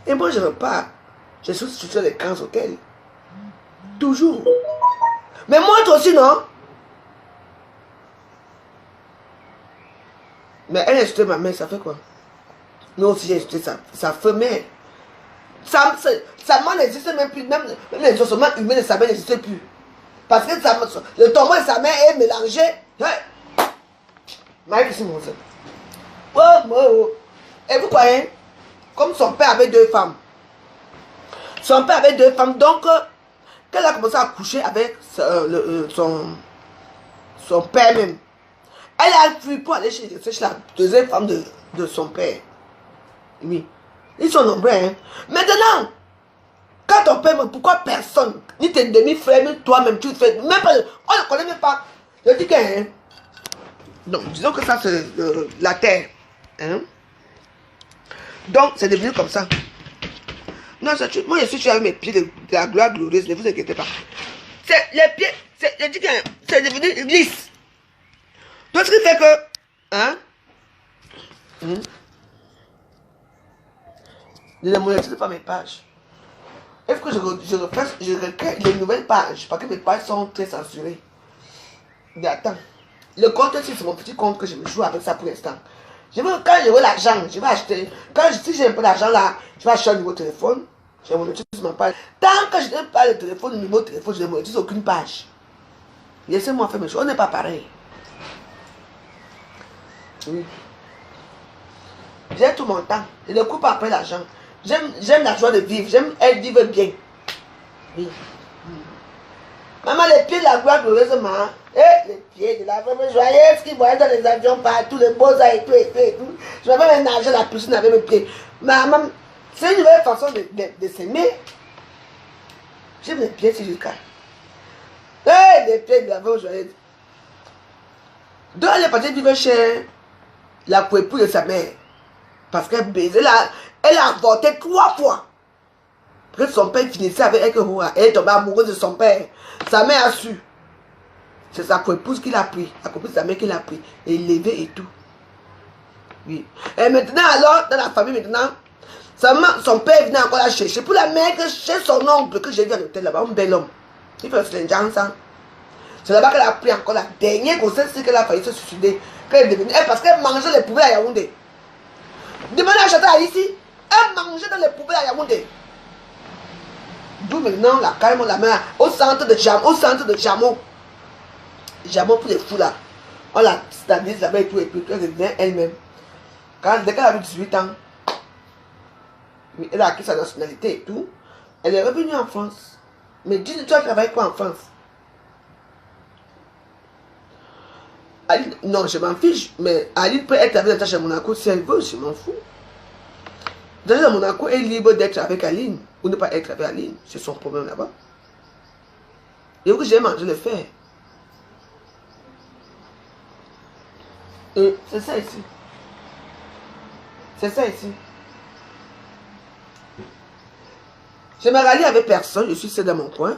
Et moi, je repars. Je suis sur les camps hôtels. Toujours. Mais montre aussi, non? Mais elle a jeté ma mère, ça fait quoi? Nous aussi, j'ai jeté sa femelle. Ça n'existe même plus. Même les ossements humains de sa mère n'existent plus. Parce que le tombeau de sa mère est mélangé. Marie-Christine, mon soeur. Et vous croyez? Comme son père avait deux femmes. Son père avait deux femmes. Donc, qu'elle a commencé à coucher avec son père même. Elle a fui pour aller chez la deuxième femme de son père. Oui. Ils sont nombreux. Hein. Maintenant, quand ton père, pourquoi personne, ni tes demi-frères, ni toi-même, tu fais, même pas, on ne connaît même pas. Je dis que, hein, donc, disons que ça, c'est la terre. Hein. Donc, c'est devenu comme ça. Non, moi, je suis sur mes pieds de la gloire glorieuse, ne vous inquiétez pas. C'est les pieds, je dis que c'est devenu lisse. Donc, ce qui fait que, hein, je ne monétise pas mes pages. Il faut que je recrée les nouvelles pages, parce que mes pages sont très censurées. Mais attends, le compte aussi, c'est mon petit compte que je me joue avec ça pour l'instant. Quand j'aurai l'argent, je vais acheter. Si j'ai un peu d'argent là, je vais acheter un nouveau téléphone. Je monétise ma page. Tant que je n'ai pas le téléphone, le nouveau téléphone, je ne monétise aucune page. Laissez-moi faire mes choses. On n'est pas pareil. Oui. J'ai tout mon temps. Je ne coupe pas après l'argent. J'aime la joie de vivre. J'aime elle vivre bien. Oui. Maman, les pieds de la gloire glorieuse, maman. Les pieds de la femme joyeuse qui voyaient dans les avions partout, les beaux et tout et tout et tout. Je vais même nager à la piscine avec mes pieds. Maman, c'est une nouvelle façon de s'aimer. J'aime les pieds, c'est jusqu'à. Les pieds de la femme joyeuse. Donc elle est partie vivre chez la coépouse de sa mère. Parce qu'elle baisait là. Elle a avorté 3 fois. Après son père finissait avec elle. Elle est tombée amoureuse de son père. Sa mère a su. C'est sa coépouse qui l'a pris. La coépouse de sa mère qui l'a pris. Élevé et tout. Oui. Et maintenant alors, dans la famille maintenant, son père venait encore la chercher. Pour la mère, chez son oncle que j'ai vu à l'hôtel là-bas, un bel homme. Il fait le ça. C'est là-bas qu'elle a pris encore la dernière grossesse qu'elle a failli se suicider. Qu'elle est devenue. Parce qu'elle mangeait les poubelles à Yaoundé. Demandez à Chata ici. Elle mangeait dans les poubelles à Yaoundé. D'où maintenant la calme, la main au centre de Jamon. Jamon pour les fous là. On la stabilise là-bas et tout, elle revient elle-même. Dès qu'elle a eu 18 ans, elle a acquis sa nationalité et tout, elle est revenue en France. Mais dis-toi, tu as travaillé quoi en France? Aline, non, je m'en fiche, mais Aline peut être avec Natacha Monaco si elle veut, je m'en fous. Natacha Monaco est libre d'être avec Aline ou ne pas être avec Aline, c'est son problème là-bas. Et que j'ai mangé le fer. C'est ça ici. C'est ça ici. Je me rallie avec personne, je suis seul dans mon coin.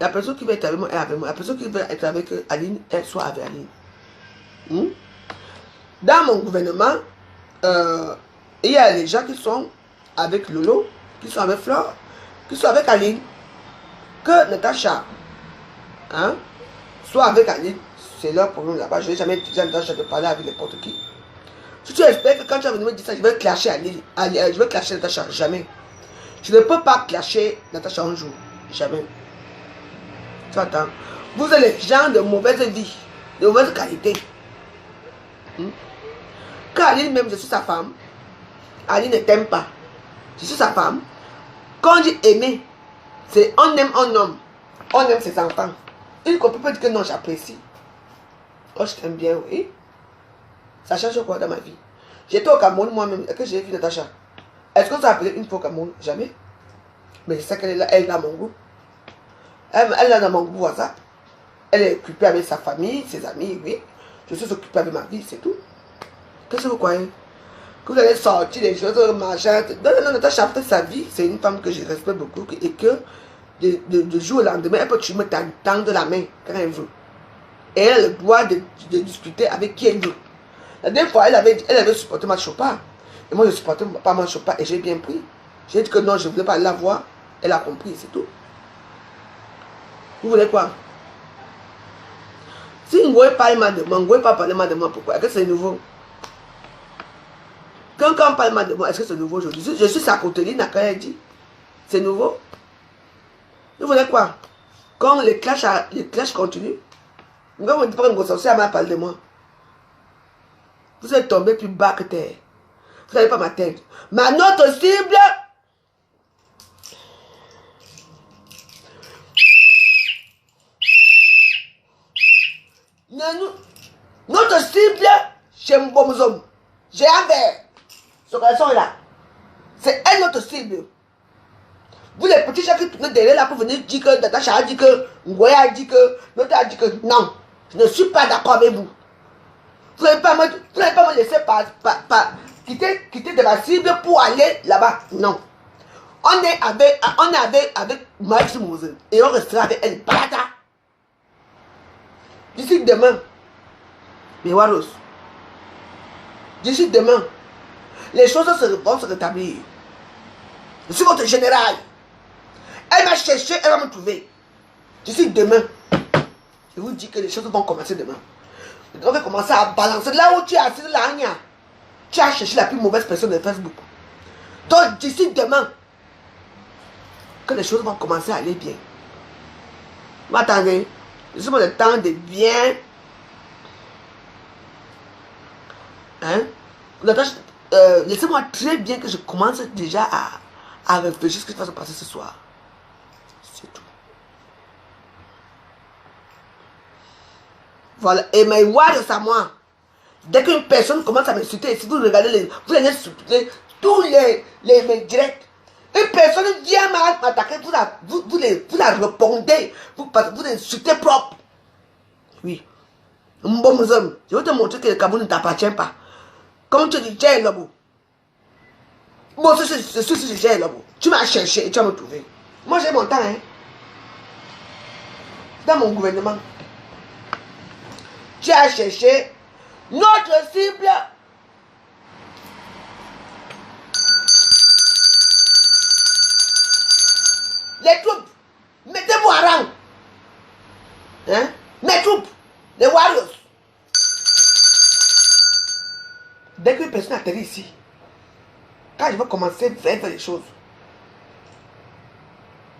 La personne qui veut être avec moi est avec moi. La personne qui veut être avec Aline, elle soit avec Aline. Dans mon gouvernement, il y a les gens qui sont avec Lolo, qui sont avec Flore, qui sont avec Aline. Que Natacha soit avec Aline, c'est leur problème là-bas. Je n'ai jamais dit à Natacha de parler avec n'importe qui. Si tu espères que quand tu vas venir me dire ça, je vais clasher Aline, je vais clasher Natacha, jamais. Je ne peux pas clasher Natacha un jour, jamais. Tu attends. Vous êtes les gens de mauvaise vie, de mauvaise qualité. Quand Aline même, je suis sa femme, Aline ne t'aime pas. Je suis sa femme. Quand on dit aimer, c'est on aime un homme, on aime ses enfants. Une copine peut dire que non, j'apprécie. Oh, je t'aime bien, oui. Ça change quoi dans ma vie? J'étais au Cameroun moi-même, et que j'ai vu Natacha. Est-ce qu'on s'est appelé une fois au Cameroun? Jamais. Mais c'est ça qu'elle est là, elle a mon goût. Elle a dans mon goût WhatsApp. Elle est occupée avec sa famille, ses amis, oui. Je suis occupée avec ma vie, c'est tout. Qu'est-ce que vous croyez? Que vous allez sortir des choses, machin. Non, Natacha fait sa vie. C'est une femme que je respecte beaucoup. Et que de jour au lendemain, elle peut me tendre la main quand elle veut. Et elle a le droit de discuter avec qui elle veut. La dernière fois, elle avait supporté ma chopa. Et moi, je ne supportais pas ma chopa. Et j'ai bien pris. J'ai dit que non, je ne voulais pas la voir. Elle a compris, c'est tout. Vous voulez quoi? Si vous ne voulez pas mal de moi, vous ne voulez pas parler mal de moi, pourquoi? Est-ce que c'est nouveau? Quand on parle mal de moi, est-ce que c'est nouveau aujourd'hui? Je suis sa côteline, quand elle dit. C'est nouveau? Vous voulez quoi? Quand les clashs continuent, vous ne dites pas que vous sorcier à parler de moi. Vous êtes tombé plus bas que terre. Vous n'allez pas m'atteindre. Ma note cible. Notre cible, chez Mbomzom, j'ai un verre. Ce garçon est là. C'est un autre cible. Vous les petits gens qui tournent derrière là pour venir dire que Natacha a dit que Ngoya a dit que l'autre a dit que non, je ne suis pas d'accord avec vous. Vous n'allez pas me laisser quitter de ma cible pour aller là-bas. Non. On est avec Max Mose et on restera avec elle. Balata. D'ici demain, mes Waros, d'ici demain, les choses vont se rétablir. Je suis votre général. Elle m'a cherché, elle va me trouver. D'ici demain, je vous dis que les choses vont commencer demain. On va commencer à balancer. Là où tu es assis, là, tu as cherché la plus mauvaise personne de Facebook. Donc d'ici demain, que les choses vont commencer à aller bien. Mais attendez, je suis le temps de bien. Hein? Laissez-moi très bien que je commence déjà à réfléchir ce qui va se passer ce soir. C'est tout. Voilà. Et mes words à moi. Dès qu'une personne commence à m'insulter, si vous regardez, vous allez supporter tous les directs. Une personne vient m'attaquer, vous la répondez, vous insultez propre. Oui. Je vais te montrer que le Cameroun ne t'appartient pas. Comme tu dis, j'ai l'homme. Moi, c'est j'ai l'homme. Tu m'as cherché et tu vas me trouver. Moi, j'ai mon temps, hein. Dans mon gouvernement. Tu as cherché notre cible. Les troupes, mettez-vous en rang. Hein? Mes troupes, les warriors. Dès qu'une personne atterrit ici, quand je vais commencer à faire les choses,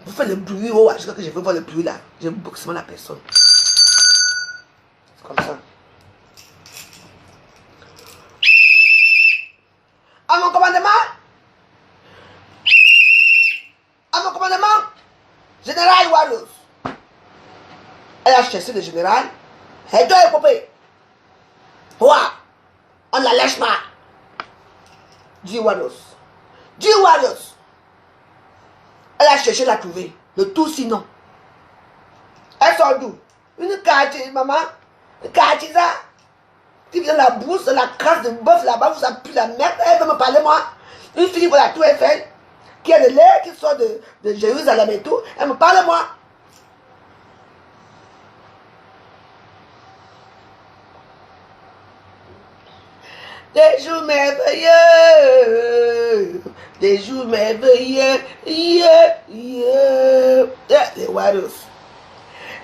vous faites le bruit, oh, je crois que je veux voir le bruit là. Je boxe la personne. C'est comme ça. À mon commandement, général Waros. Elle a cherché le général. Elle doit écouper. Ouah, on ne la lâche pas. Dis Waros. Elle a cherché la trouver. Le tout sinon. Elle sort d'où? Une quartier, maman. Une quartier ça. Qui vient la bourse, la crasse de bœuf là-bas, vous a pris la merde. Elle veut me parler moi. Une fille pour la tour Eiffel. Qui a de l'air, qui sort de Jérusalem et tout. Elle me parle moi. Des jours merveilleux, les Waros.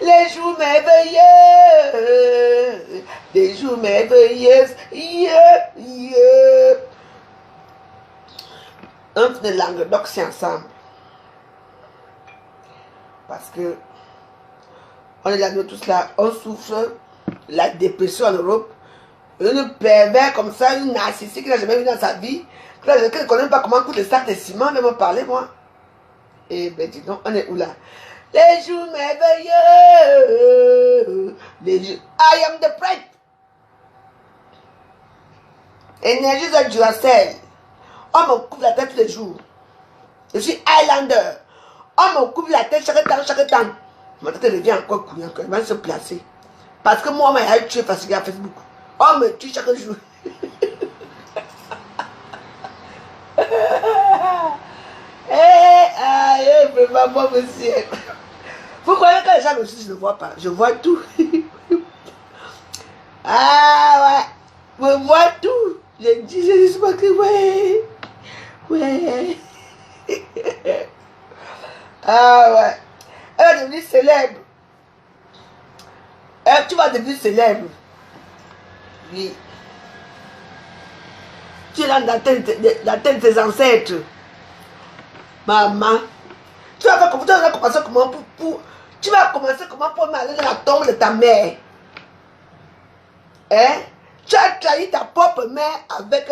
Les jours merveilleux, des jours merveilleux, Entre les Languedoc, c'est ensemble. Parce que on est là, nous tous là, on souffre la dépression en Europe. Une pervers comme ça, une narcissique qui n'a jamais vu dans sa vie, qui ne connaît pas comment coûte le sac de ciment, elle me parler, moi. Eh ben dis donc, on est où là? Les jours merveilleux, les jours. I am the pride. Énergie de Duracell. On me coupe la tête tous les jours. Je suis Highlander. On me coupe la tête chaque temps. Ma tête devient encore couillon, elle va se placer. Parce que moi, on m'a tué fatigué à Facebook. On me tue chaque jour. Vraiment, monsieur. Vous croyez que les gens me suivent, je ne vois pas. Je vois tout. Ah ouais. Je vois tout. Je dis pas que ouais. Ouais. Ah ouais. Elle est devenue célèbre. Tu vas devenir célèbre. Oui. Tu es dans la tête de tes ancêtres. Maman. Tu vas commencer comment tu vas commencer comment pour m'aller dans la tombe de ta mère. Hein? Tu as trahi ta propre mère avec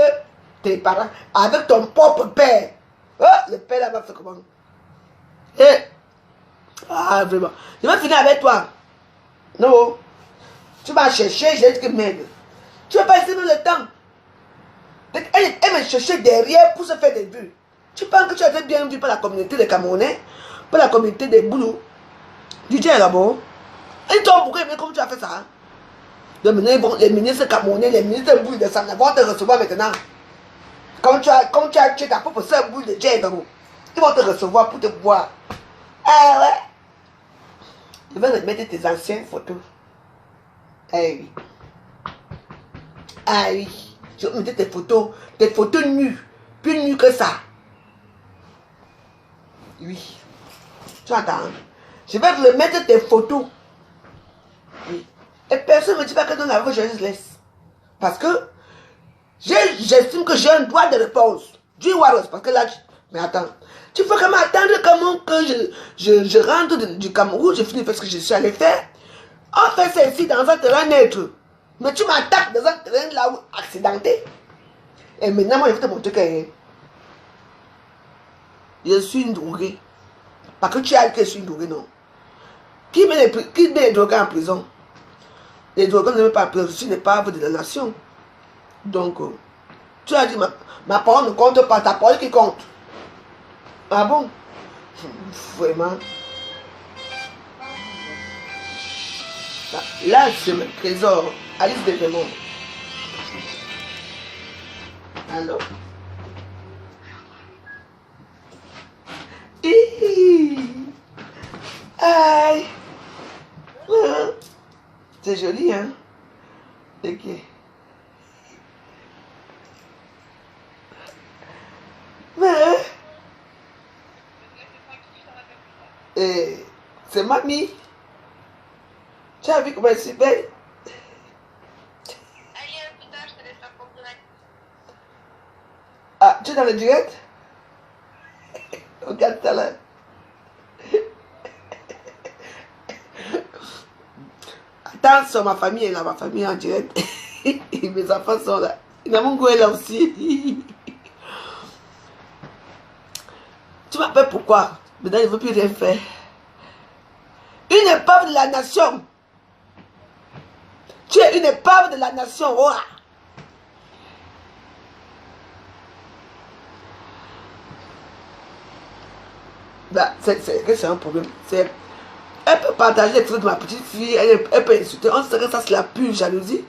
tes parents, avec ton propre père. Oh, le père là va faire comment? Ah, vraiment. Je vais finir avec toi. Non. Tu vas chercher, j'ai dit que merde. Tu ne vas pas essayer le temps. Elle me cherchait derrière pour se faire des vues. Tu penses que tu as été bien vu par la communauté des Camerounais, par la communauté des Boulous, du Djé là-bas. Ils t'ont beaucoup aimé comme tu as fait ça. Les ministres camerounais, les ministres de Boulou de Sana vont te recevoir maintenant. Comme tu as ta propre soeur Boulou de Djé là-bas. Ils vont te recevoir pour te voir. Ah ouais. Ils vont te mettre tes anciennes photos. Ah oui. Ah oui. Je vais mettre tes photos nues. Plus nues que ça. Oui. Tu entends? Je vais te mettre tes photos. Oui. Et personne ne me dit pas que dans la voie, je les laisse. Parce que j'estime que j'ai un droit de réponse. Du Waros, parce que là, mais attends. Tu faut quand même attendre comment que je rentre du Cameroun, je finis de faire ce que je suis allé faire. On fait ça ici dans un terrain neutre. Mais tu m'attaques dans un terrain là où accidenté. Et maintenant, moi, je vais te montrer que je suis une droguée. Parce que tu as dit que je suis une droguée, non. Qui met les drogués en prison? Les drogués ne mettent pas en prison. Je suis une part de la nation. Donc, tu as dit, ma parole ne compte pas, ta parole qui compte. Ah bon? Vraiment? Là, c'est le trésor. Alice de Vermont. Allô? Aïe! C'est joli, hein? Ok. C'est mamie. Tu as vu comment elle s'est belle? Ah, tu es dans le direct? Regarde ça là. Attention, ma famille est là, ma famille est en direct. Mes enfants sont là. Namungo est là aussi. Tu m'appelles pourquoi? Maintenant, il ne veut plus rien faire. Une épave de la nation. Tu es une épave de la nation. Oh. Bah, c'est un problème. Elle peut partager les photos de ma petite fille, elle peut insulter. On sait que ça, c'est la pure jalousie.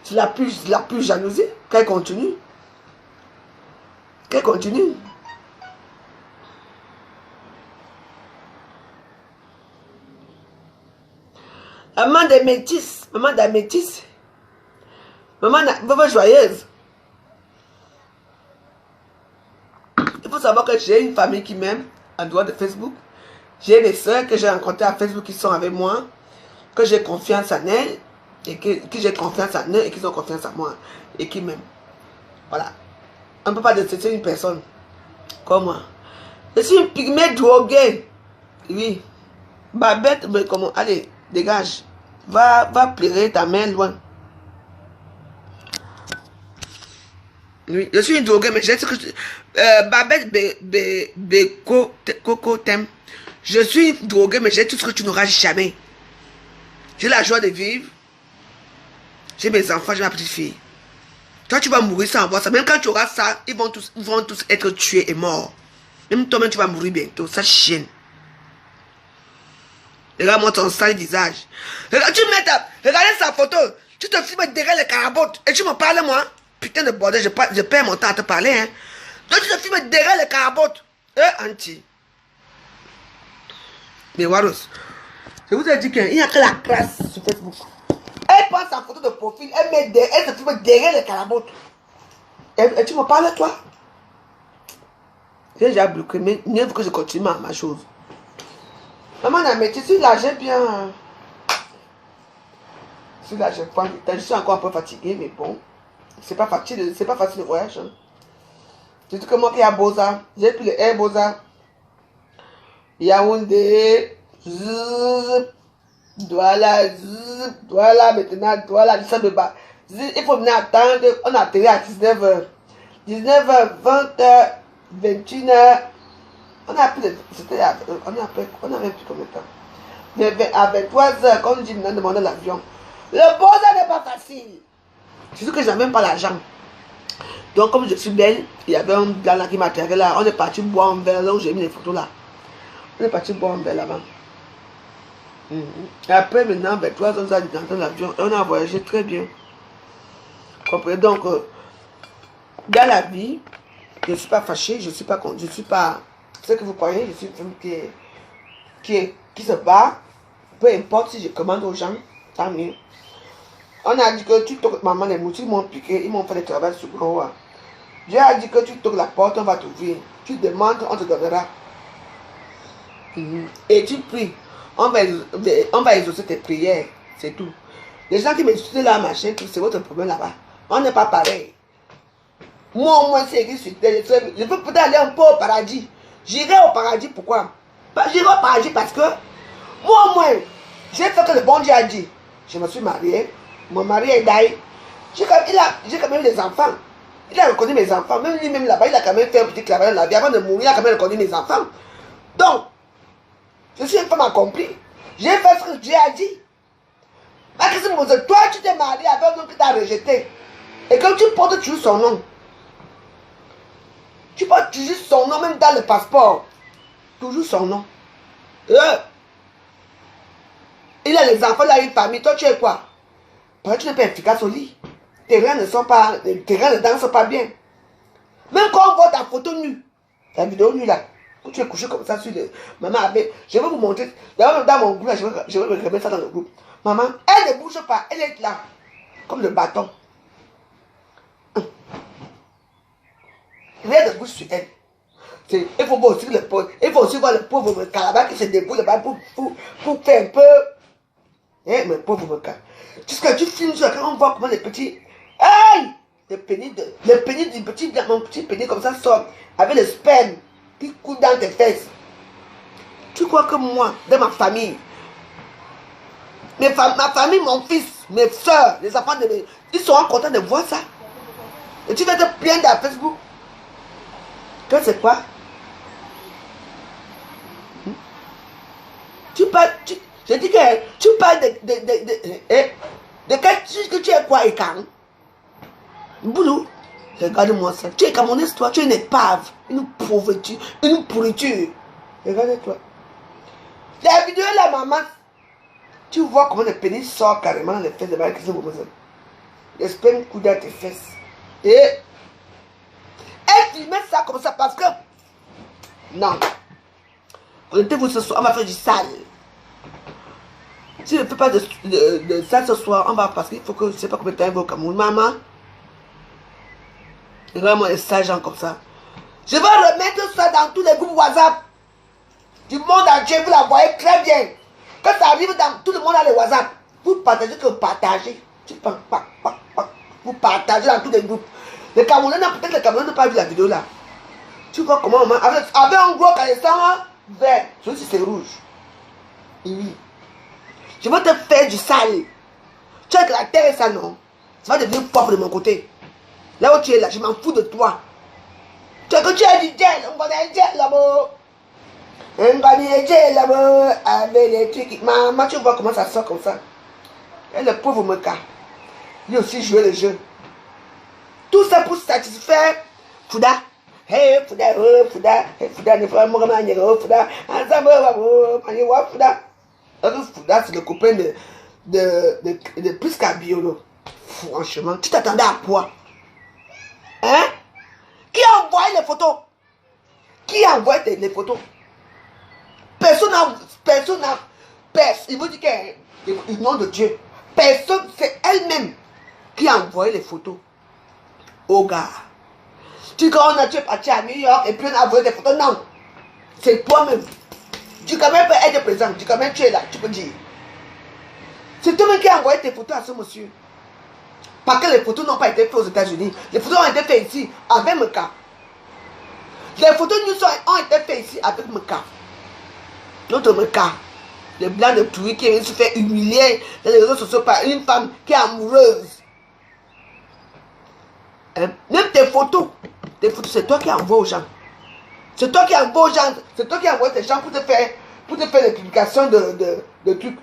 C'est la pure jalousie. Qu'elle continue. Qu'elle continue. Maman des métis, maman d'amétis, maman joyeuse. Il faut savoir que j'ai une famille qui m'aime en dehors de Facebook. J'ai des soeurs que j'ai rencontrées à Facebook qui sont avec moi, que j'ai confiance en elles, et que j'ai confiance en eux, et qu'ils ont confiance en moi, et qui m'aiment. Voilà. On ne peut pas détester une personne comme moi. Je suis une pygmée droguée. Oui. Babette, mais comment? Allez, dégage. Va pleurer ta main loin. Oui, je suis une droguée, mais j'ai ce que Babette Coco t'aime. Je suis une droguée, mais j'ai tout ce que tu n'auras jamais. J'ai la joie de vivre. J'ai mes enfants, j'ai ma petite fille. Toi, tu vas mourir sans avoir ça. Même quand tu auras ça, ils vont tous être tués et morts. Même toi-même, tu vas mourir bientôt. Ça chienne. Regarde-moi ton sale visage. Regardez sa photo. Tu te filmes derrière les carabotes. Et tu me parles, moi. Putain de bordel, je perds mon temps à te parler. Hein. Donc tu te filmes derrière les carabotes. Anti. Mais Waros, je vous ai dit qu'il n'y a que la classe sur Facebook. Elle prend sa photo de profil, elle se filme derrière les carabotes. Et tu me parles, toi? J'ai déjà bloqué, mais il faut que je continue ma chose. Maman, tu sais, là, j'ai bien. Si là, je suis encore un peu fatigué, mais bon. C'est pas facile le voyage. Hein. C'est tout que moi qui a Boza. J'ai pris le Air Boza. Yaoundé. Douala, maintenant, Douala, du de bas. Il faut venir attendre. On a atterri à 19h. 19h, 20h, 21h. On a pris, on avait plus combien de temps? Mais à 23h, quand on dit, on a demandé l'avion. Le beau, ça n'est pas facile. C'est ce que je n'ai même pas l'argent. Donc, comme je suis belle, il y avait un gars là qui m'a tiré là. On est parti boire un verre là où j'ai mis les photos là. On est parti boire un verre là-bas. Et après, maintenant, ben, 3 ans dans l'avion, on a voyagé très bien. Comprenez? Donc, dans la vie, je ne suis pas fâchée, je ne suis pas. Ce que vous croyez, je suis une femme qui se bat. Peu importe si je commande aux gens, tant mieux. On a dit que tu toques maman, les moutons m'ont piqué, ils m'ont fait le travail sur le roi. Dieu a dit que tu toques la porte, on va t'ouvrir. Tu demandes, on te donnera. Et tu pries. On va exaucer tes prières. C'est tout. Les gens qui m'excusent là, machin, c'est votre problème là-bas. On n'est pas pareil. Moi, au moins, c'est écrit sur terre. Je peux peut-être aller un peu au paradis. J'irai au paradis, pourquoi? J'irai au paradis parce que moi, au moins, j'ai fait que le bon Dieu a dit. Je me suis marié. Mon mari est d'ailleurs. J'ai quand même eu des enfants. Il a reconnu mes enfants. Même lui-même là-bas, il a quand même fait un petit travail dans la vie. Avant de mourir, il a quand même reconnu mes enfants. Donc, je suis une femme accomplie. J'ai fait ce que Dieu a dit. Toi, tu t'es marié avec un homme qui t'a rejeté. Et quand tu portes toujours son nom. Tu portes toujours son nom, même dans le passeport. Toujours son nom. Il a les enfants, il a une famille. Toi, tu es quoi? Parce que tu n'es pas efficace au lit. Tes reins ne dansent pas bien. Même quand on voit ta photo nue, ta vidéo nue là, où tu es couché comme ça sur le... Maman avait... Je vais vous montrer. Dans mon groupe là, je vais remettre ça dans le groupe. Maman, elle ne bouge pas. Elle est là. Comme le bâton. Rien ne bouge sur elle. Il faut voir aussi le pauvre calabar qui se débrouille là-bas pour faire un peu... Hein, mais pauvre meca. Puisque tu filmes sur quand on voit comment les petits... Aïe! Le pénis du petit... Mon petit pénis comme ça sort. Avec le sperme qui coule dans tes fesses. Tu crois que moi, dans ma famille... ma famille, mon fils, mes soeurs, les enfants de mes... Ils seront contents de voir ça. Et tu vas te plaindre à Facebook. Que c'est quoi? Je dis que tu parles de quelque que tu es quoi, Ekan? Boulou, regarde-moi ça. Tu es camerounaise, toi, tu es une épave, une pauvreté, une pourriture. Regarde-toi. La vidéo là, maman, tu vois comment le pénis sort carrément dans les fesses de Marie qui sont proposées. Le sperme coule dans tes fesses. Et elle filmait ça comme ça parce que. Non. Connectez-vous ce soir, on va faire du sale. Si je ne fais pas de ça ce soir, on va parce qu'il faut que je ne sais pas combien de temps il va au Cameroun. Maman, vraiment des sales gens comme ça. Je vais remettre ça dans tous les groupes WhatsApp du monde entier. Vous la voyez très bien. Quand ça arrive dans tout le monde a les WhatsApp, vous partagez que vous partagez. Vous partagez dans tous les groupes. Les Camerounais, peut-être les Camerounais n'ont pas vu la vidéo là. Tu vois comment maman, avec un gros caleçon vert, celui-ci c'est rouge. Oui. Je vais te faire du sale. Tu as que la terre est ça, non? Ça va devenir propre de mon côté. Là où tu es là, je m'en fous de toi. Tu as que tu as du gel, on connaît le gel là-bas. On connaît le gel là-bas. Avec les trucs. Maman, tu vois comment ça sort comme ça. Et le pauvre Meka, lui aussi jouer le jeu. Tout ça pour satisfaire Fouda. Hey Fouda, oh Fouda, hey Fouda, ne pas me manier, oh Fouda, ensemble, oh Fouda. Fouda, c'est le copain de plus qu'à Biolo. Franchement, tu t'attendais à quoi? Hein? Qui a envoyé les photos? Qui a envoyé les photos? Personne n'a. Il vous dit qu'il nom de Dieu. Personne, c'est elle-même qui a envoyé les photos au gars. Tu es parti à New York et puis on a envoyé des photos. Non, c'est toi-même. Tu quand même peux être présent. Tu quand même tu es là, tu peux dire. C'est toi-même qui a envoyé tes photos à ce monsieur. Parce que les photos n'ont pas été faites aux États-Unis. Les photos ont été faites ici avec Meka. Les photos ont été faites ici avec Meka. Notre Meka. Le blanc de Touri qui se fait humilier dans les réseaux sociaux par une femme qui est amoureuse. Hein? Même tes photos, c'est toi qui envoies aux gens. C'est toi qui envoies aux gens. C'est toi qui envoies tes gens pour te faire des publications de trucs.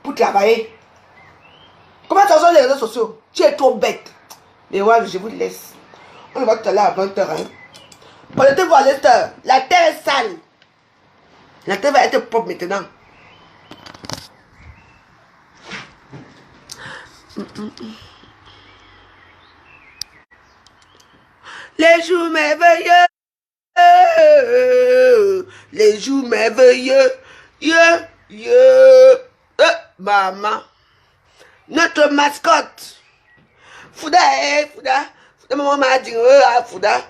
Pour travailler. Comment tu as les réseaux sociaux? Tu es trop bête. Mais ouais, je vous laisse. On va tout à l'heure à 20h. Hein. Connectez-vous à l'est. La terre est sale. La terre va être propre maintenant. Les jours merveilleux. Les jours merveilleux. Maman. Notre mascotte. Fouda, Fouda. Maman m'a dit, Fouda.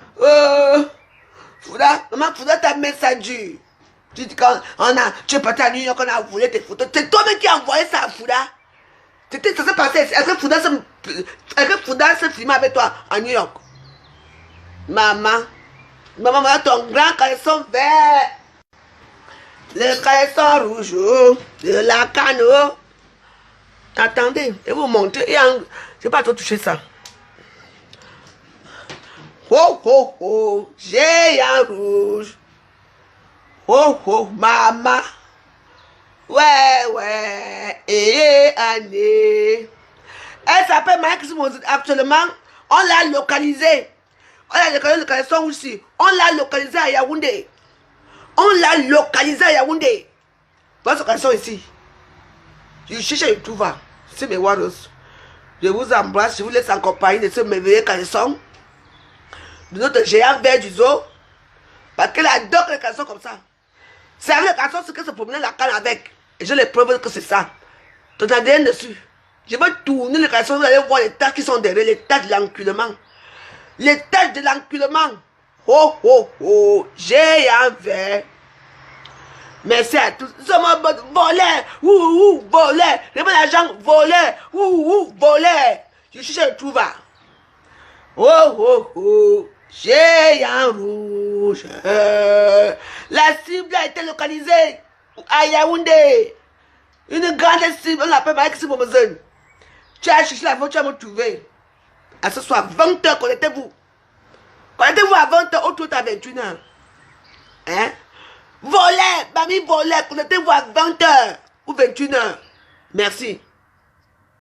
Fouda, maman, Fouda, ta main, ça dure. Tu dis quand tu es parti à New York, on a volé tes photos. C'est toi-même qui as envoyé ça à Fouda. C'était censé passer. Est-ce que Fouda se filmait avec toi à New York? Maman, voilà ton grand caleçon vert. Le caleçon rouge de la canne. Attendez, je vais vous montrer. Je n'ai pas trop touché ça. Géant rouge. Maman. Ouais, année. Elle s'appelle Mike Simouzid. Actuellement, on l'a localisée. On l'a localisé le caleçon aussi. On l'a localisé à Yaoundé. Voilà ce caleçon ici. Je cherche et tout va. C'est mes waros. Je vous embrasse. Je vous laisse en compagnie de ce merveilleux caleçon. De notre géant vert du zoo. Parce qu'elle adore les caleçons comme ça. C'est avec les caleçons ce que se promenait la canne avec. Et je les preuve que c'est ça. Ton ADN dessus. Je vais tourner les caleçons. Vous allez voir les taches qui sont derrière. Les taches de l'enculement. Les taches de l'enculement. Géant vert. Merci à tous. Nous sommes en mode volet. Volet. Remets l'argent. Volet. Volet. Je cherche le trouva. Géant rouge. La cible a été localisée à Yaoundé. Une grande cible. On l'appelle Mike Simouzid. Tu as cherché la voie, tu vas me trouver. À ce soir, 20h, connectez-vous. Connectez-vous à 20h, autour de 21h. Hein? Volet, mamie volet, connectez-vous à 20h ou 21h. Merci.